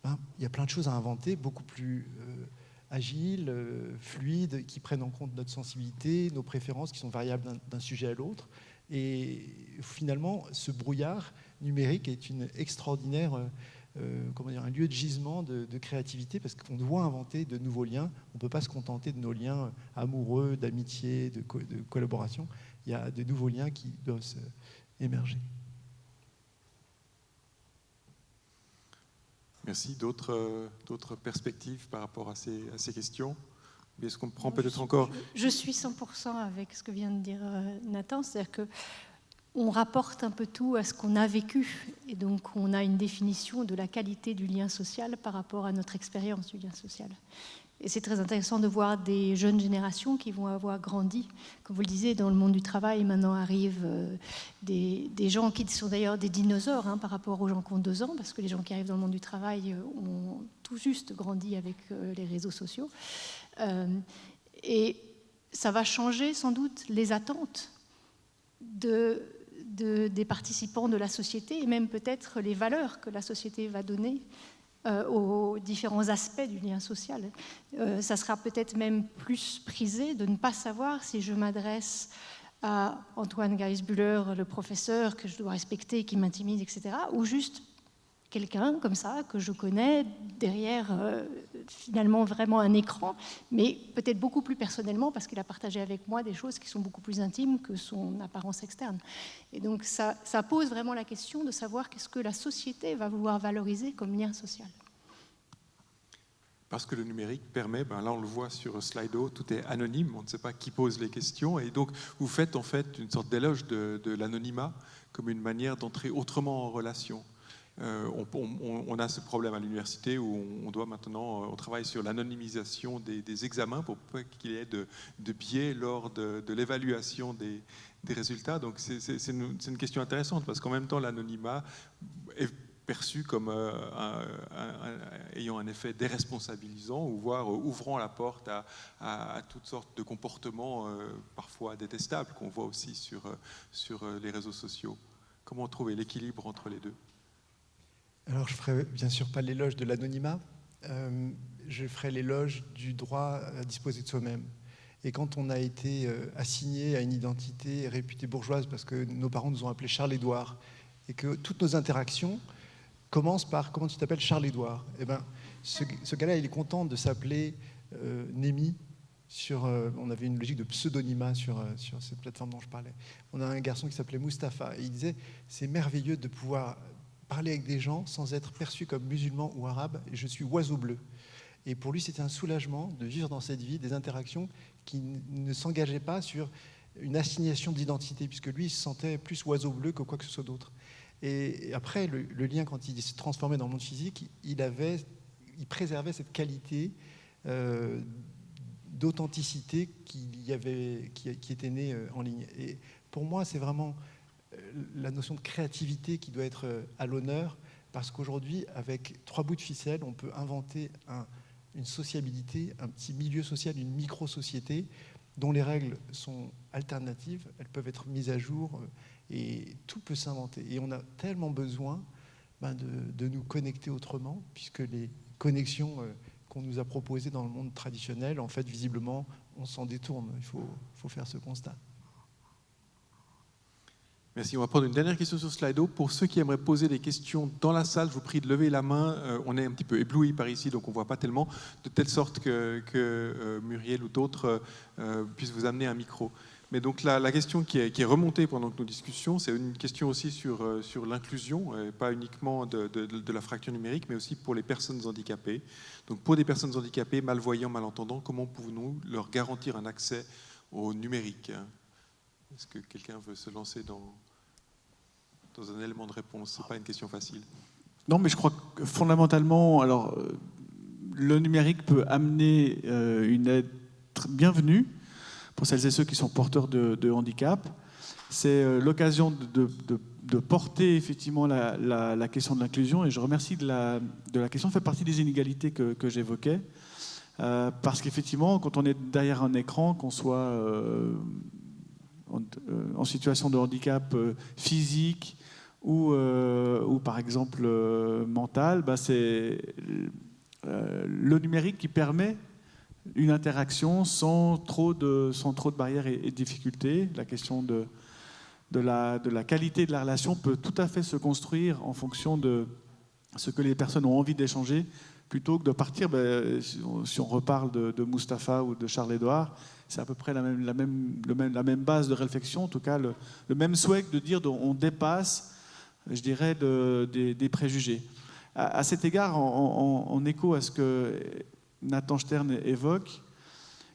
Il y a plein de choses à inventer, beaucoup plus agiles, fluides, qui prennent en compte notre sensibilité, nos préférences, qui sont variables d'un sujet à l'autre. Et finalement, ce brouillard numérique est une extraordinaire, un lieu de gisement de créativité, parce qu'on doit inventer de nouveaux liens. On ne peut pas se contenter de nos liens amoureux, d'amitié, de collaboration. Il y a de nouveaux liens qui doivent émerger. Merci. D'autres perspectives par rapport à ces questions? Est-ce qu'on prend peut-être encore... Je suis 100% avec ce que vient de dire Nathan, c'est-à-dire qu'on rapporte un peu tout à ce qu'on a vécu, et donc on a une définition de la qualité du lien social par rapport à notre expérience du lien social. Et c'est très intéressant de voir des jeunes générations qui vont avoir grandi. Comme vous le disiez, dans le monde du travail, maintenant arrivent des gens qui sont d'ailleurs des dinosaures par rapport aux gens qui ont 2 ans, parce que les gens qui arrivent dans le monde du travail ont tout juste grandi avec les réseaux sociaux. Et ça va changer sans doute les attentes des participants de la société, et même peut-être les valeurs que la société va donner aux différents aspects du lien social. Ça sera peut-être même plus prisé de ne pas savoir si je m'adresse à Antoine Geisbühler, le professeur que je dois respecter, qui m'intimide, etc., ou juste quelqu'un comme ça que je connais derrière finalement vraiment un écran, mais peut-être beaucoup plus personnellement parce qu'il a partagé avec moi des choses qui sont beaucoup plus intimes que son apparence externe. Et donc ça pose vraiment la question de savoir qu'est-ce que la société va vouloir valoriser comme lien social. Parce que le numérique permet, là on le voit sur Slido, tout est anonyme, on ne sait pas qui pose les questions, et donc vous faites en fait une sorte d'éloge de l'anonymat comme une manière d'entrer autrement en relation. On a ce problème à l'université où on travaille sur l'anonymisation des examens pour pas qu'il y ait de biais lors de l'évaluation des résultats. Donc c'est une question intéressante parce qu'en même temps l'anonymat est perçu comme ayant un effet déresponsabilisant ou voire ouvrant la porte à toutes sortes de comportements parfois détestables qu'on voit aussi sur les réseaux sociaux. Comment trouver l'équilibre entre les deux ? Alors, je ne ferai bien sûr pas l'éloge de l'anonymat, je ferai l'éloge du droit à disposer de soi-même. Et quand on a été assigné à une identité réputée bourgeoise, parce que nos parents nous ont appelés Charles-Édouard, et que toutes nos interactions commencent par « Comment tu t'appelles Charles-Édouard ?» Eh bien, ce gars-là, il est content de s'appeler Némi on avait une logique de pseudonymat sur cette plateforme dont je parlais. On a un garçon qui s'appelait Mustapha et il disait « C'est merveilleux de pouvoir parler avec des gens sans être perçu comme musulman ou arabe, et je suis oiseau bleu ». Et pour lui, c'était un soulagement de vivre dans cette vie des interactions qui ne s'engageaient pas sur une assignation d'identité, puisque lui, il se sentait plus oiseau bleu que quoi que ce soit d'autre. Et après, le lien, quand il se transformait dans le monde physique, il préservait cette qualité d'authenticité qui était née en ligne. Et pour moi, c'est vraiment la notion de créativité qui doit être à l'honneur, parce qu'aujourd'hui, avec 3 bouts de ficelle, on peut inventer une sociabilité, un petit milieu social, une micro-société dont les règles sont alternatives, elles peuvent être mises à jour et tout peut s'inventer. Et on a tellement besoin de nous connecter autrement, puisque les connexions qu'on nous a proposées dans le monde traditionnel, en fait, visiblement, on s'en détourne. Il faut faire ce constat. Merci. On va prendre une dernière question sur Slido. Pour ceux qui aimeraient poser des questions dans la salle, je vous prie de lever la main. On est un petit peu ébloui par ici, donc on ne voit pas tellement, de telle sorte que Muriel ou d'autres puissent vous amener un micro. Mais donc la question qui est remontée pendant nos discussions, c'est une question aussi sur l'inclusion, pas uniquement de la fracture numérique, mais aussi pour les personnes handicapées. Donc pour des personnes handicapées, malvoyants, malentendants, comment pouvons-nous leur garantir un accès au numérique ? Est-ce que quelqu'un veut se lancer dans un élément de réponse? Ce n'est pas une question facile. Non, mais je crois que fondamentalement, le numérique peut amener une aide bienvenue pour celles et ceux qui sont porteurs de handicap. C'est l'occasion de porter effectivement la question de l'inclusion, et je remercie de la question. Ça fait partie des inégalités que j'évoquais, parce qu'effectivement, quand on est derrière un écran, qu'on soit en situation de handicap physique ou par exemple mental, c'est le numérique qui permet une interaction sans trop de barrières et de difficultés. La question de la qualité de la relation peut tout à fait se construire en fonction de ce que les personnes ont envie d'échanger, plutôt que de partir, si on reparle de Mustapha ou de Charles-Édouard, c'est à peu près la même base de réflexion, en tout cas le même souhait de dire on dépasse, je dirais, des préjugés. À cet égard, en écho à ce que Nathan Stern évoque,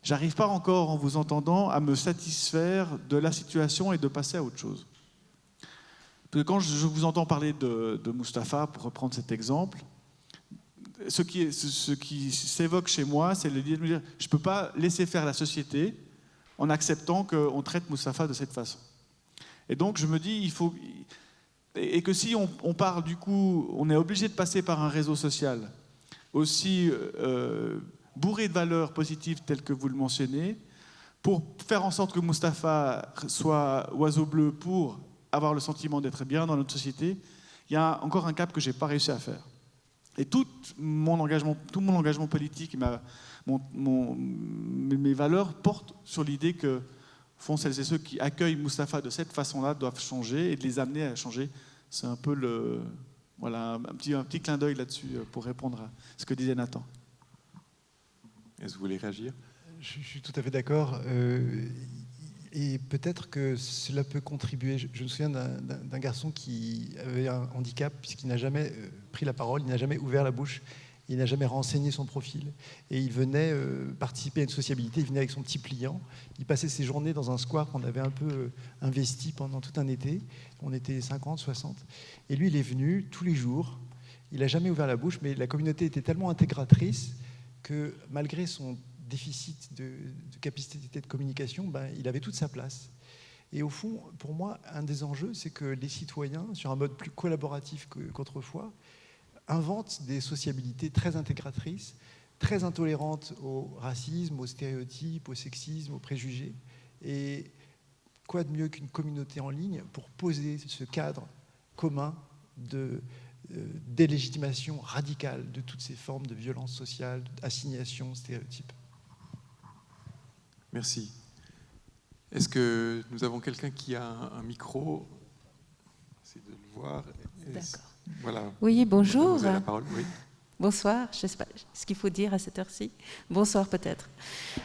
j'arrive pas encore, en vous entendant, à me satisfaire de la situation et de passer à autre chose. Parce que quand je vous entends parler de Mustapha, pour reprendre cet exemple, ce qui s'évoque chez moi, c'est l'idée de me dire je ne peux pas laisser faire la société en acceptant qu'on traite Mustapha de cette façon. Et donc je me dis, et que si on part du coup, on est obligé de passer par un réseau social aussi bourré de valeurs positives telles que vous le mentionnez, pour faire en sorte que Mustapha soit oiseau bleu, pour avoir le sentiment d'être bien dans notre société, il y a encore un cap que je n'ai pas réussi à faire. Et tout mon engagement politique, mes valeurs portent sur l'idée que font celles et ceux qui accueillent Mustapha de cette façon-là doivent changer, et de les amener à changer. C'est un peu un petit clin d'œil là-dessus pour répondre à ce que disait Nathan. Est-ce que vous voulez réagir? Je suis tout à fait d'accord. Et peut-être que cela peut contribuer. Je me souviens d'un garçon qui avait un handicap, puisqu'il n'a jamais pris la parole, il n'a jamais ouvert la bouche, il n'a jamais renseigné son profil. Et il venait participer à une sociabilité, il venait avec son petit pliant. Il passait ses journées dans un square qu'on avait un peu investi pendant tout un été. On était 50, 60. Et lui, il est venu tous les jours. Il n'a jamais ouvert la bouche, mais la communauté était tellement intégratrice que malgré son déficit de capacité de communication, il avait toute sa place. Et au fond, pour moi, un des enjeux, c'est que les citoyens, sur un mode plus collaboratif qu'autrefois, inventent des sociabilités très intégratrices, très intolérantes au racisme, aux stéréotypes, au sexisme, aux préjugés. Et quoi de mieux qu'une communauté en ligne pour poser ce cadre commun de délégitimation radicale de toutes ces formes de violence sociale, d'assignation, stéréotypes. Merci. Est-ce que nous avons quelqu'un qui a un micro? Essayez de le voir. D'accord. Voilà. Oui, bonjour. Vous avez la parole, oui. Bonsoir, je ne sais pas ce qu'il faut dire à cette heure-ci. Bonsoir peut-être.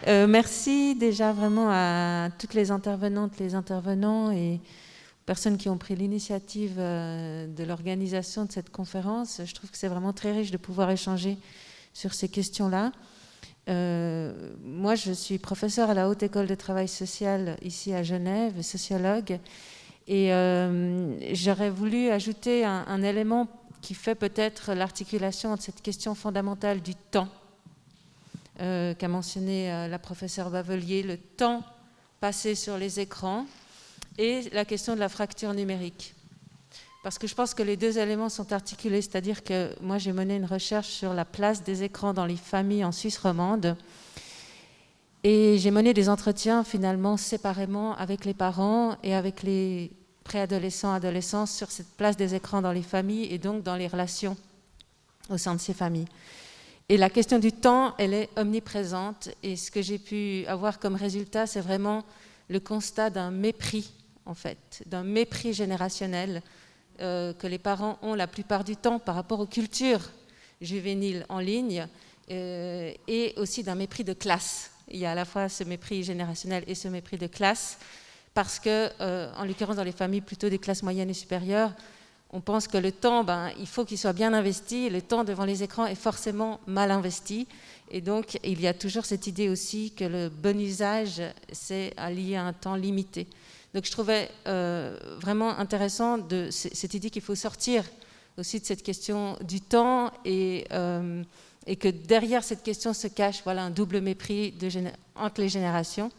Merci déjà vraiment à toutes les intervenantes, les intervenants et aux personnes qui ont pris l'initiative de l'organisation de cette conférence. Je trouve que c'est vraiment très riche de pouvoir échanger sur ces questions-là. Moi, je suis professeure à la Haute École de Travail Social ici à Genève, sociologue, et j'aurais voulu ajouter un élément qui fait peut-être l'articulation entre cette question fondamentale du temps, qu'a mentionné la professeure Bavelier, le temps passé sur les écrans, et la question de la fracture numérique. Parce que je pense que les deux éléments sont articulés, c'est-à-dire que moi j'ai mené une recherche sur la place des écrans dans les familles en Suisse romande, et j'ai mené des entretiens finalement séparément avec les parents et avec les préadolescents, adolescents sur cette place des écrans dans les familles et donc dans les relations au sein de ces familles. Et la question du temps, elle est omniprésente, et ce que j'ai pu avoir comme résultat, c'est vraiment le constat d'un mépris, en fait, d'un mépris générationnel que les parents ont la plupart du temps par rapport aux cultures juvéniles en ligne, et aussi d'un mépris de classe. Il y a à la fois ce mépris générationnel et ce mépris de classe, parce que, en l'occurrence dans les familles plutôt des classes moyennes et supérieures, on pense que le temps, il faut qu'il soit bien investi, et le temps devant les écrans est forcément mal investi. Et donc, il y a toujours cette idée aussi que le bon usage, c'est lié à un temps limité. Donc, je trouvais vraiment intéressant cette idée qu'il faut sortir aussi de cette question du temps, et que derrière cette question se cache un double mépris entre les générations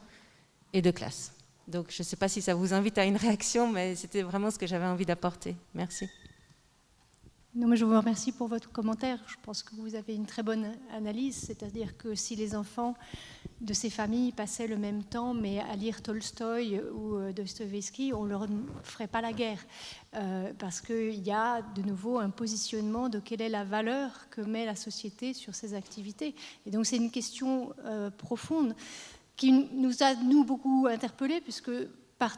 et de classe. Donc, je ne sais pas si ça vous invite à une réaction, mais c'était vraiment ce que j'avais envie d'apporter. Merci. Non, mais je vous remercie pour votre commentaire. Je pense que vous avez une très bonne analyse, c'est-à-dire que si les enfants de ces familles passaient le même temps, mais à lire Tolstoï ou Dostoïevski, on ne leur ferait pas la guerre, parce qu'il y a de nouveau un positionnement de quelle est la valeur que met la société sur ces activités. Et donc, c'est une question profonde qui nous a, beaucoup interpellés, puisque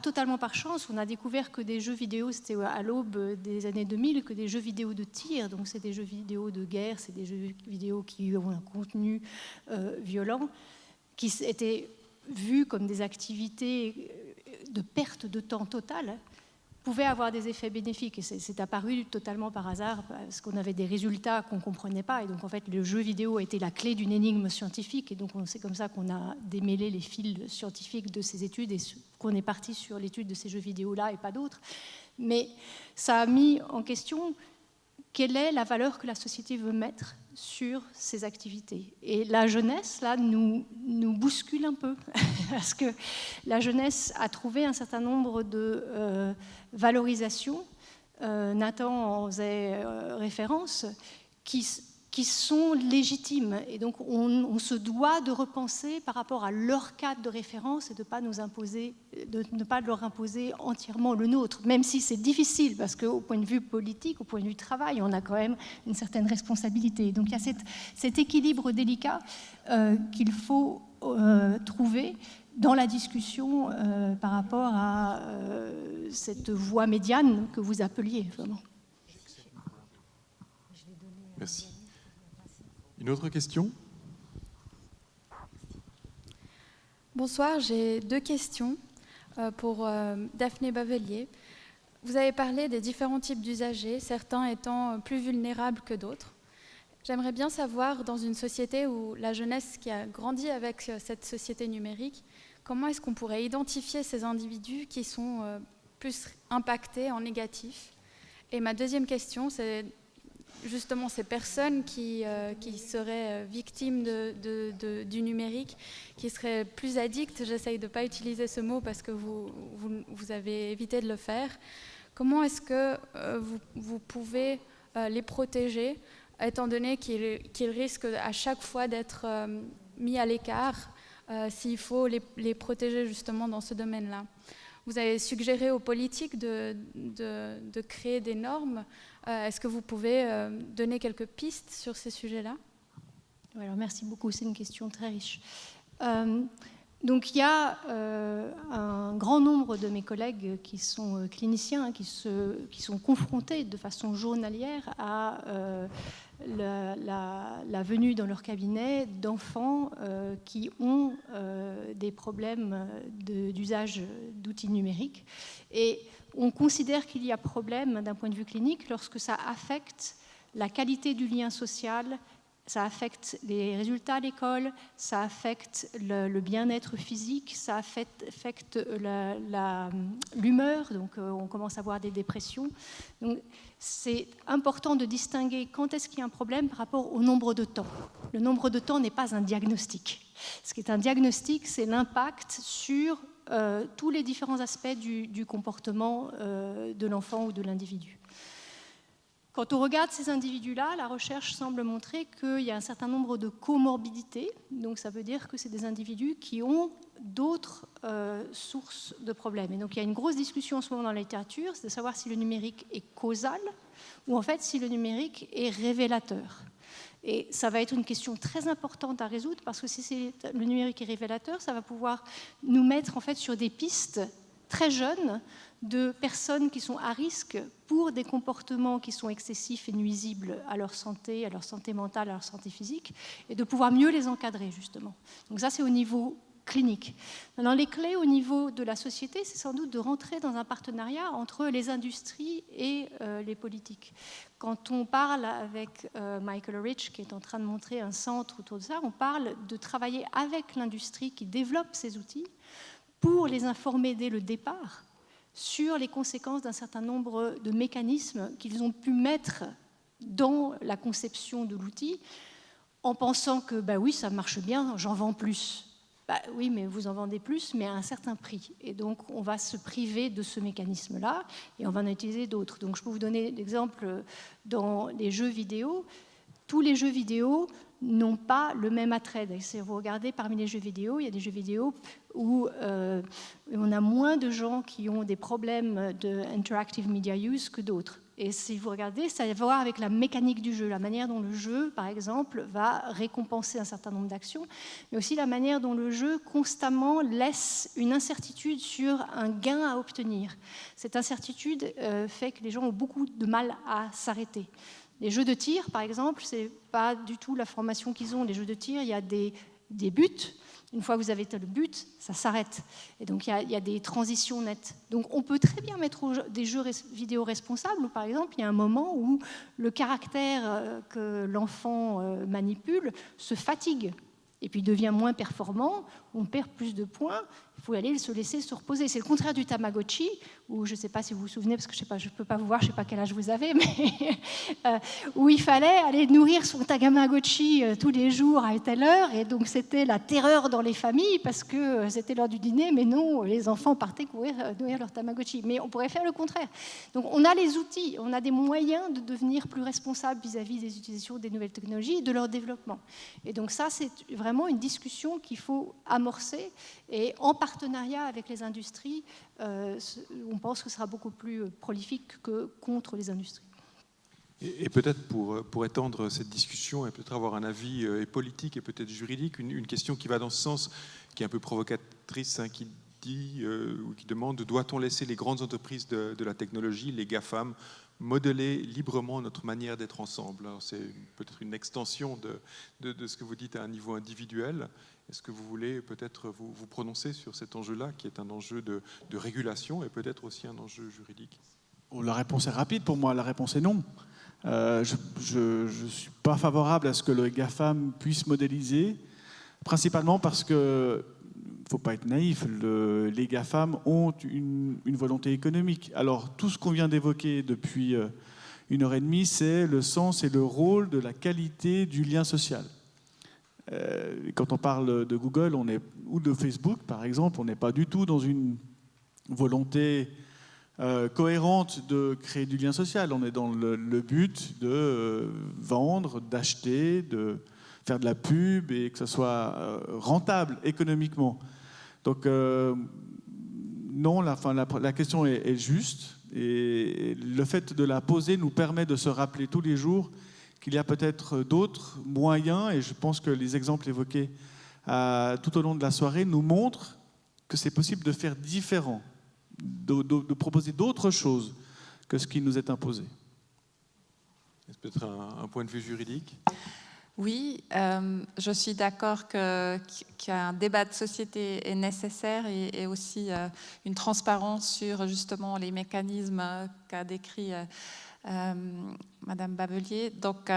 totalement par chance, on a découvert que des jeux vidéo, c'était à l'aube des années 2000, que des jeux vidéo de tir, donc c'est des jeux vidéo de guerre, c'est des jeux vidéo qui ont un contenu violent, qui étaient vus comme des activités de perte de temps totale, pouvaient avoir des effets bénéfiques. Et c'est apparu totalement par hasard, parce qu'on avait des résultats qu'on ne comprenait pas. Et donc, en fait, le jeu vidéo a été la clé d'une énigme scientifique. Et donc, c'est comme ça qu'on a démêlé les fils scientifiques de ces études et qu'on est parti sur l'étude de ces jeux vidéo-là et pas d'autres. Mais ça a mis en question quelle est la valeur que la société veut mettre sur ces activités. Et la jeunesse, là, nous bouscule un peu, parce que la jeunesse a trouvé un certain nombre de valorisations, Nathan en faisait référence, qui sont légitimes. Et donc, on se doit de repenser par rapport à leur cadre de référence et de ne pas leur imposer entièrement le nôtre, même si c'est difficile, parce qu'au point de vue politique, au point de vue travail, on a quand même une certaine responsabilité. Donc, il y a cet équilibre délicat qu'il faut trouver dans la discussion par rapport à cette voie médiane que vous appeliez, vraiment. Merci. Une autre question ? Bonsoir, j'ai deux questions pour Daphné Bavelier. Vous avez parlé des différents types d'usagers, certains étant plus vulnérables que d'autres. J'aimerais bien savoir, dans une société où la jeunesse qui a grandi avec cette société numérique, comment est-ce qu'on pourrait identifier ces individus qui sont plus impactés en négatif ? Et ma deuxième question, c'est justement ces personnes qui seraient victimes du numérique, qui seraient plus addictes. J'essaye de ne pas utiliser ce mot parce que vous avez évité de le faire. Comment est-ce que vous pouvez les protéger, étant donné qu'ils risquent à chaque fois d'être mis à l'écart, s'il faut les protéger justement dans ce domaine-là? Vous avez suggéré aux politiques de créer des normes. Est-ce que vous pouvez donner quelques pistes sur ces sujets-là ? Alors, merci beaucoup, c'est une question très riche. Donc il y a un grand nombre de mes collègues qui sont cliniciens, qui sont confrontés de façon journalière à la venue dans leur cabinet d'enfants qui ont des problèmes d'usage d'outils numériques. Et on considère qu'il y a problème d'un point de vue clinique lorsque ça affecte la qualité du lien social, ça affecte les résultats à l'école, ça affecte le bien-être physique, ça affecte l'humeur, donc on commence à avoir des dépressions. Donc c'est important de distinguer quand est-ce qu'il y a un problème par rapport au nombre de temps. Le nombre de temps n'est pas un diagnostic. Ce qui est un diagnostic, c'est l'impact sur tous les différents aspects du comportement de l'enfant ou de l'individu. Quand on regarde ces individus-là, la recherche semble montrer qu'il y a un certain nombre de comorbidités. Donc ça veut dire que c'est des individus qui ont d'autres sources de problèmes. Et donc il y a une grosse discussion en ce moment dans la littérature, c'est de savoir si le numérique est causal ou en fait si le numérique est révélateur. Et ça va être une question très importante à résoudre parce que si le numérique est révélateur, ça va pouvoir nous mettre en fait sur des pistes très jeunes de personnes qui sont à risque pour des comportements qui sont excessifs et nuisibles à leur santé mentale, à leur santé physique, et de pouvoir mieux les encadrer, justement. Donc ça, c'est au niveau clinique. Maintenant, les clés au niveau de la société, c'est sans doute de rentrer dans un partenariat entre les industries et les politiques. Quand on parle avec Michael Rich, qui est en train de montrer un centre autour de ça, on parle de travailler avec l'industrie qui développe ces outils pour les informer dès le départ sur les conséquences d'un certain nombre de mécanismes qu'ils ont pu mettre dans la conception de l'outil en pensant que, bah oui, ça marche bien, j'en vends plus. Bah oui, mais vous en vendez plus, mais à un certain prix. Et donc, on va se priver de ce mécanisme-là et on va en utiliser d'autres. Donc, je peux vous donner l'exemple dans les jeux vidéo. Tous les jeux vidéo n'ont pas le même attrait. Si vous regardez parmi les jeux vidéo, il y a des jeux vidéo où on a moins de gens qui ont des problèmes de interactive media use que d'autres. Et si vous regardez, ça a à voir avec la mécanique du jeu, la manière dont le jeu, par exemple, va récompenser un certain nombre d'actions, mais aussi la manière dont le jeu constamment laisse une incertitude sur un gain à obtenir. Cette incertitude fait que les gens ont beaucoup de mal à s'arrêter. Les jeux de tir, par exemple, ce n'est pas du tout la formation qu'ils ont. Les jeux de tir, il y a des buts. Une fois que vous avez le but, ça s'arrête. Et donc, il y a des transitions nettes. Donc, on peut très bien mettre des jeux vidéo responsables où, par exemple, il y a un moment où le caractère que l'enfant manipule se fatigue et puis devient moins performant, on perd plus de points, il faut aller se laisser se reposer. C'est le contraire du Tamagotchi, où je ne sais pas si vous vous souvenez, parce que je ne peux pas vous voir, je ne sais pas quel âge vous avez, mais où il fallait aller nourrir son Tamagotchi tous les jours à telle heure, et donc c'était la terreur dans les familles, parce que c'était l'heure du dîner, mais non, les enfants partaient nourrir leur Tamagotchi. Mais on pourrait faire le contraire. Donc on a les outils, on a des moyens de devenir plus responsables vis-à-vis des utilisations des nouvelles technologies et de leur développement. Et donc ça, c'est vraiment une discussion qu'il faut amorcer, et en partenariat avec les industries, on pense que ce sera beaucoup plus prolifique que contre les industries. Et peut-être pour étendre cette discussion et peut-être avoir un avis politique et peut-être juridique, une question qui va dans ce sens, qui est un peu provocatrice, qui dit ou qui demande: doit-on laisser les grandes entreprises de la technologie, les GAFAM, modeler librement notre manière d'être ensemble? Alors c'est peut-être une extension de ce que vous dites à un niveau individuel. Est-ce que vous voulez peut-être vous prononcer sur cet enjeu-là, qui est un enjeu de régulation et peut-être aussi un enjeu juridique? La réponse est rapide pour moi, la réponse est non. Je ne suis pas favorable à ce que le GAFAM puisse modéliser, principalement parce que, il ne faut pas être naïf, les GAFAM ont une volonté économique. Alors tout ce qu'on vient d'évoquer depuis 1h30, c'est le sens et le rôle de la qualité du lien social. Quand on parle de Google ou de Facebook, par exemple, on n'est pas du tout dans une volonté cohérente de créer du lien social. On est dans le but de vendre, d'acheter, de faire de la pub et que ce soit rentable économiquement. Donc non, la question est juste, et le fait de la poser nous permet de se rappeler tous les jours qu'il y a peut-être d'autres moyens, et je pense que les exemples évoqués tout au long de la soirée, nous montre que c'est possible de faire différent, de proposer d'autres choses que ce qui nous est imposé. Est-ce peut-être un point de vue juridique ? Oui, je suis d'accord qu'un débat de société est nécessaire et aussi une transparence sur justement les mécanismes qu'a décrit Madame Bavelier. Donc,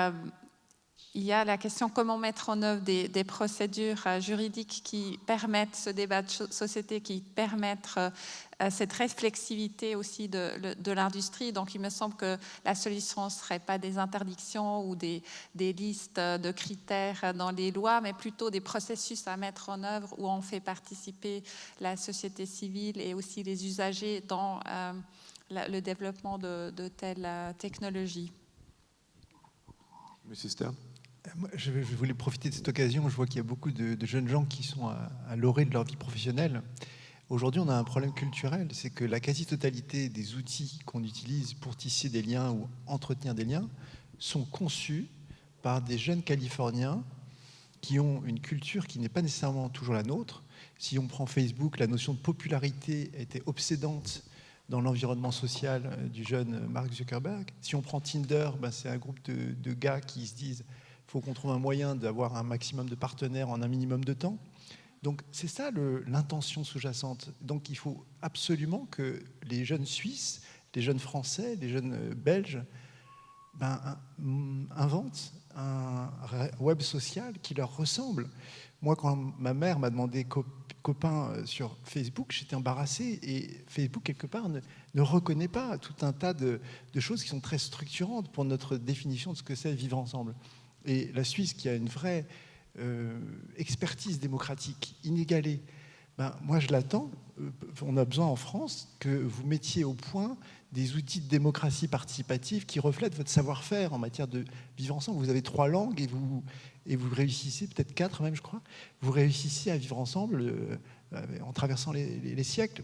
il y a la question comment mettre en œuvre des procédures juridiques qui permettent ce débat de société, qui permettent cette réflexivité aussi de l'industrie. Donc il me semble que la solution ne serait pas des interdictions ou des listes de critères dans les lois, mais plutôt des processus à mettre en œuvre où on fait participer la société civile et aussi les usagers dans le développement de telles technologies. Monsieur Stern ? Je voulais profiter de cette occasion. Je vois qu'il y a beaucoup de jeunes gens qui sont à l'orée de leur vie professionnelle. Aujourd'hui, on a un problème culturel, c'est que la quasi-totalité des outils qu'on utilise pour tisser des liens ou entretenir des liens sont conçus par des jeunes Californiens qui ont une culture qui n'est pas nécessairement toujours la nôtre. Si on prend Facebook, la notion de popularité était obsédante dans l'environnement social du jeune Mark Zuckerberg. Si on prend Tinder, c'est un groupe de gars qui se disent il faut qu'on trouve un moyen d'avoir un maximum de partenaires en un minimum de temps. Donc c'est ça l'intention sous-jacente. Donc il faut absolument que les jeunes Suisses, les jeunes Français, les jeunes Belges inventent un web social qui leur ressemble. Moi, quand ma mère m'a demandé copain sur Facebook, j'étais embarrassé et Facebook, quelque part, ne reconnaît pas tout un tas de choses qui sont très structurantes pour notre définition de ce que c'est vivre ensemble. Et la Suisse, qui a une vraie expertise démocratique inégalée, moi je l'attends. On a besoin en France que vous mettiez au point des outils de démocratie participative qui reflètent votre savoir-faire en matière de vivre ensemble. Vous avez 3 langues et vous réussissez, peut-être 4 même je crois, vous réussissez à vivre ensemble en traversant les siècles.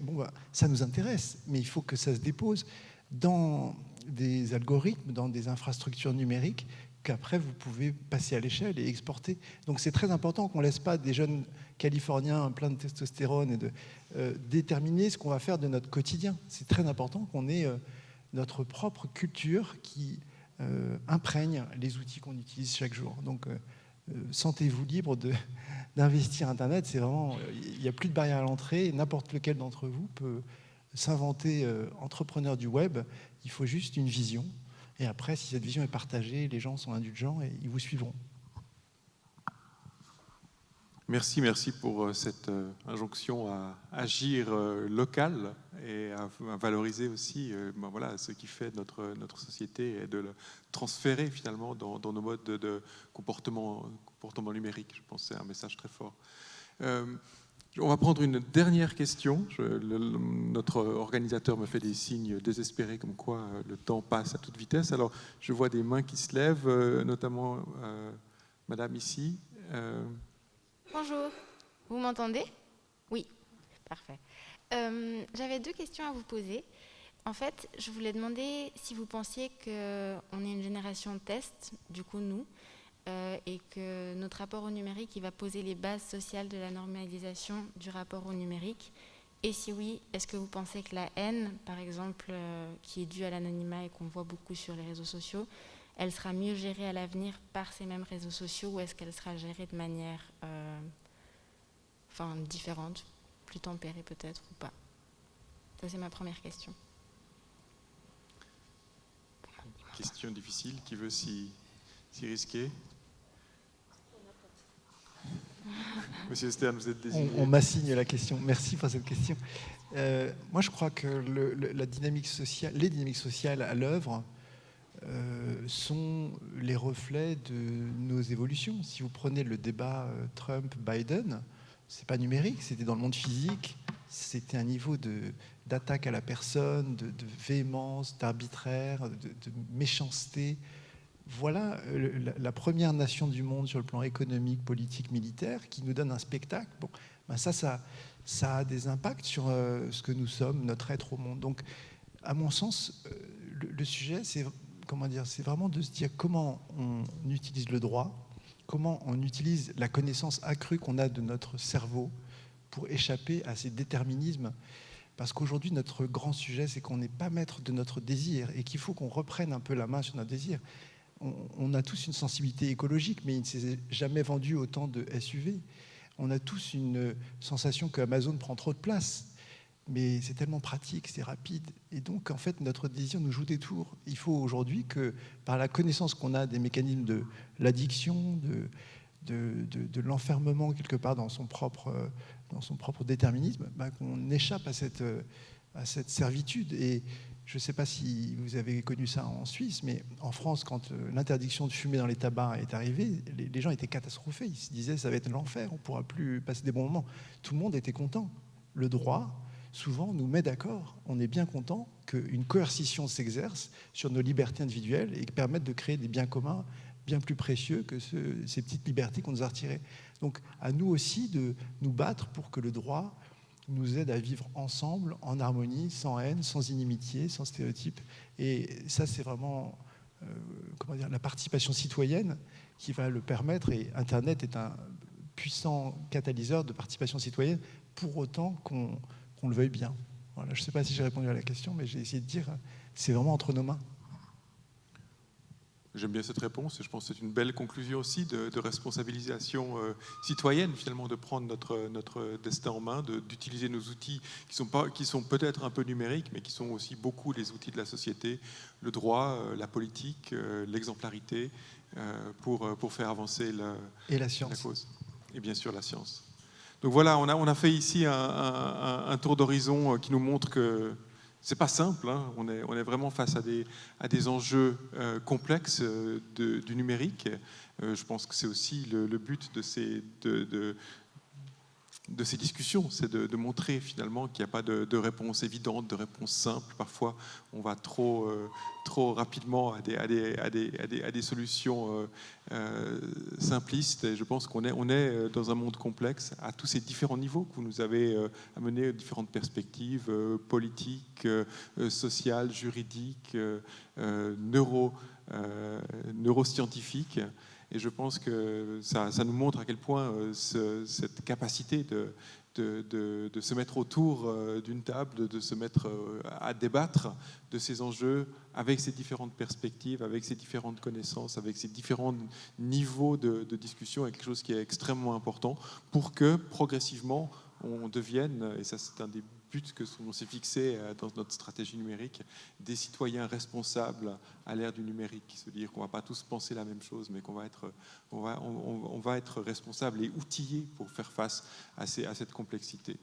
Ça nous intéresse, mais il faut que ça se dépose dans des algorithmes, dans des infrastructures numériques qu'après vous pouvez passer à l'échelle et exporter. Donc c'est très important qu'on ne laisse pas des jeunes Californiens pleins de testostérone et de déterminer ce qu'on va faire de notre quotidien. C'est très important qu'on ait notre propre culture qui imprègne les outils qu'on utilise chaque jour. Donc sentez-vous libre d'investir Internet. C'est vraiment, il n'y a plus de barrière à l'entrée. N'importe lequel d'entre vous peut s'inventer entrepreneur du web. Il faut juste une vision. Et après, si cette vision est partagée, les gens sont indulgents et ils vous suivront. Merci pour cette injonction à agir local et à valoriser aussi ce qui fait notre société et de le transférer finalement dans nos modes de comportement numérique. Je pense que c'est un message très fort. On va prendre une dernière question. Notre organisateur me fait des signes désespérés comme quoi le temps passe à toute vitesse. Alors, je vois des mains qui se lèvent, notamment Madame ici. Bonjour, vous m'entendez? Oui, parfait. J'avais 2 questions à vous poser. En fait, je voulais demander si vous pensiez qu'on est une génération de test, du coup nous, et que notre rapport au numérique, il va poser les bases sociales de la normalisation du rapport au numérique. Et si oui, est-ce que vous pensez que la haine, par exemple, qui est due à l'anonymat et qu'on voit beaucoup sur les réseaux sociaux, elle sera mieux gérée à l'avenir par ces mêmes réseaux sociaux ou est-ce qu'elle sera gérée de manière différente, plus tempérée peut-être ou pas? Ça, c'est ma première question. Question difficile, qui veut s'y risquer? Monsieur Stern, vous êtes désigné. On m'assigne la question. Merci pour cette question. Moi, je crois que les dynamiques sociales à l'œuvre sont les reflets de nos évolutions. Si vous prenez le débat Trump-Biden, c'est pas numérique, c'était dans le monde physique, c'était un niveau d'attaque à la personne, de véhémence, d'arbitraire, de méchanceté. Voilà la première nation du monde sur le plan économique, politique, militaire qui nous donne un spectacle. Ça a des impacts sur ce que nous sommes, notre être au monde. Donc, à mon sens, le sujet, c'est vraiment de se dire comment on utilise le droit, comment on utilise la connaissance accrue qu'on a de notre cerveau pour échapper à ces déterminismes. Parce qu'aujourd'hui, notre grand sujet, c'est qu'on n'est pas maître de notre désir et qu'il faut qu'on reprenne un peu la main sur notre désir. On a tous une sensibilité écologique, mais il ne s'est jamais vendu autant de SUV. On a tous une sensation que Amazon prend trop de place. Mais c'est tellement pratique, c'est rapide. Et donc, en fait, notre désir nous joue des tours. Il faut aujourd'hui que, par la connaissance qu'on a des mécanismes de l'addiction, de l'enfermement quelque part dans son propre déterminisme, qu'on échappe à cette servitude. Et je ne sais pas si vous avez connu ça en Suisse, mais en France, quand l'interdiction de fumer dans les tabacs est arrivée, les gens étaient catastrophés. Ils se disaient, ça va être l'enfer, on ne pourra plus passer des bons moments. Tout le monde était content. Le droit, souvent, nous met d'accord. On est bien content qu'une coercition s'exerce sur nos libertés individuelles et permette de créer des biens communs bien plus précieux que ces petites libertés qu'on nous a retirées. Donc, à nous aussi de nous battre pour que le droit nous aide à vivre ensemble, en harmonie, sans haine, sans inimitié, sans stéréotypes. Et ça, c'est vraiment la participation citoyenne qui va le permettre. Et Internet est un puissant catalyseur de participation citoyenne, pour autant qu'on le veuille bien. Voilà, je ne sais pas si j'ai répondu à la question, mais j'ai essayé de dire, c'est vraiment entre nos mains. J'aime bien cette réponse et je pense que c'est une belle conclusion aussi de responsabilisation citoyenne, finalement, de prendre notre destin en main, d'utiliser nos outils qui sont peut-être un peu numériques, mais qui sont aussi beaucoup les outils de la société, le droit, la politique, l'exemplarité, pour faire avancer la cause. Et bien sûr la science. Donc voilà, on a fait ici un tour d'horizon qui nous montre que c'est pas simple, hein. On est vraiment face à des enjeux complexes du numérique. Je pense que c'est aussi le but de ces discussions, c'est de montrer finalement qu'il n'y a pas de réponse évidente, de réponse simple. Parfois, on va trop rapidement à des solutions simplistes. Et je pense qu'on est dans un monde complexe à tous ces différents niveaux que vous nous avez amenés, différentes perspectives politiques, sociales, juridiques, neuroscientifiques. Et je pense que ça nous montre à quel point cette capacité de se mettre autour d'une table, de se mettre à débattre de ces enjeux avec ces différentes perspectives, avec ces différentes connaissances, avec ces différents niveaux de discussion est quelque chose qui est extrêmement important pour que progressivement on devienne, et ça c'est un des buts que l'on s'est fixé dans notre stratégie numérique, des citoyens responsables à l'ère du numérique, se dire qu'on ne va pas tous penser la même chose, mais qu'on va être responsables et outillés pour faire face à cette complexité.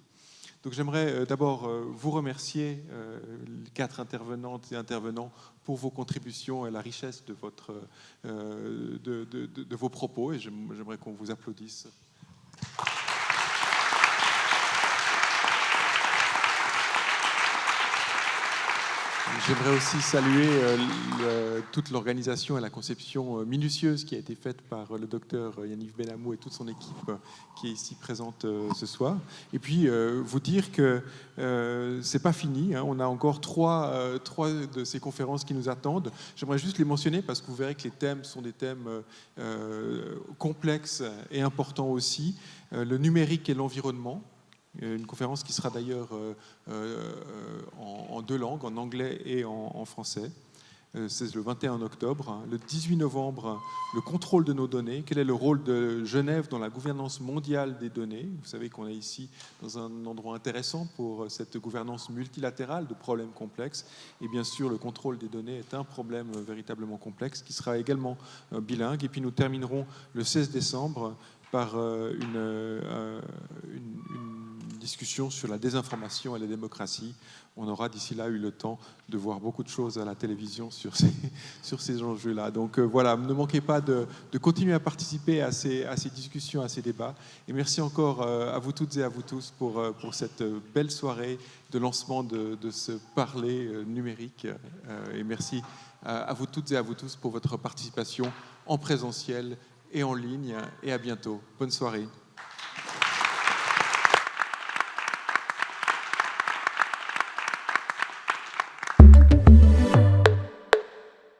Donc j'aimerais d'abord vous remercier, les 4 intervenantes et intervenants, pour vos contributions et la richesse de vos propos, et j'aimerais qu'on vous applaudisse. J'aimerais aussi saluer toute l'organisation et la conception minutieuse qui a été faite par le docteur Yaniv Benamou et toute son équipe qui est ici présente ce soir. Et puis vous dire que c'est pas fini, hein. On a encore trois de ces conférences qui nous attendent. J'aimerais juste les mentionner parce que vous verrez que les thèmes sont des thèmes complexes et importants aussi. Le numérique et l'environnement. Une conférence qui sera d'ailleurs en 2 langues, en anglais et en français. C'est le 21 octobre. Le 18 novembre, le contrôle de nos données. Quel est le rôle de Genève dans la gouvernance mondiale des données? Vous savez qu'on est ici dans un endroit intéressant pour cette gouvernance multilatérale de problèmes complexes. Et bien sûr, le contrôle des données est un problème véritablement complexe qui sera également bilingue. Et puis nous terminerons le 16 décembre par une discussion sur la désinformation et la démocratie. On aura d'ici là eu le temps de voir beaucoup de choses à la télévision sur ces enjeux-là. Donc voilà, ne manquez pas de continuer à participer à ces discussions, à ces débats. Et merci encore à vous toutes et à vous tous pour cette belle soirée de lancement de ce parler numérique. Et merci à vous toutes et à vous tous pour votre participation en présentiel et en ligne. Et à bientôt. Bonne soirée.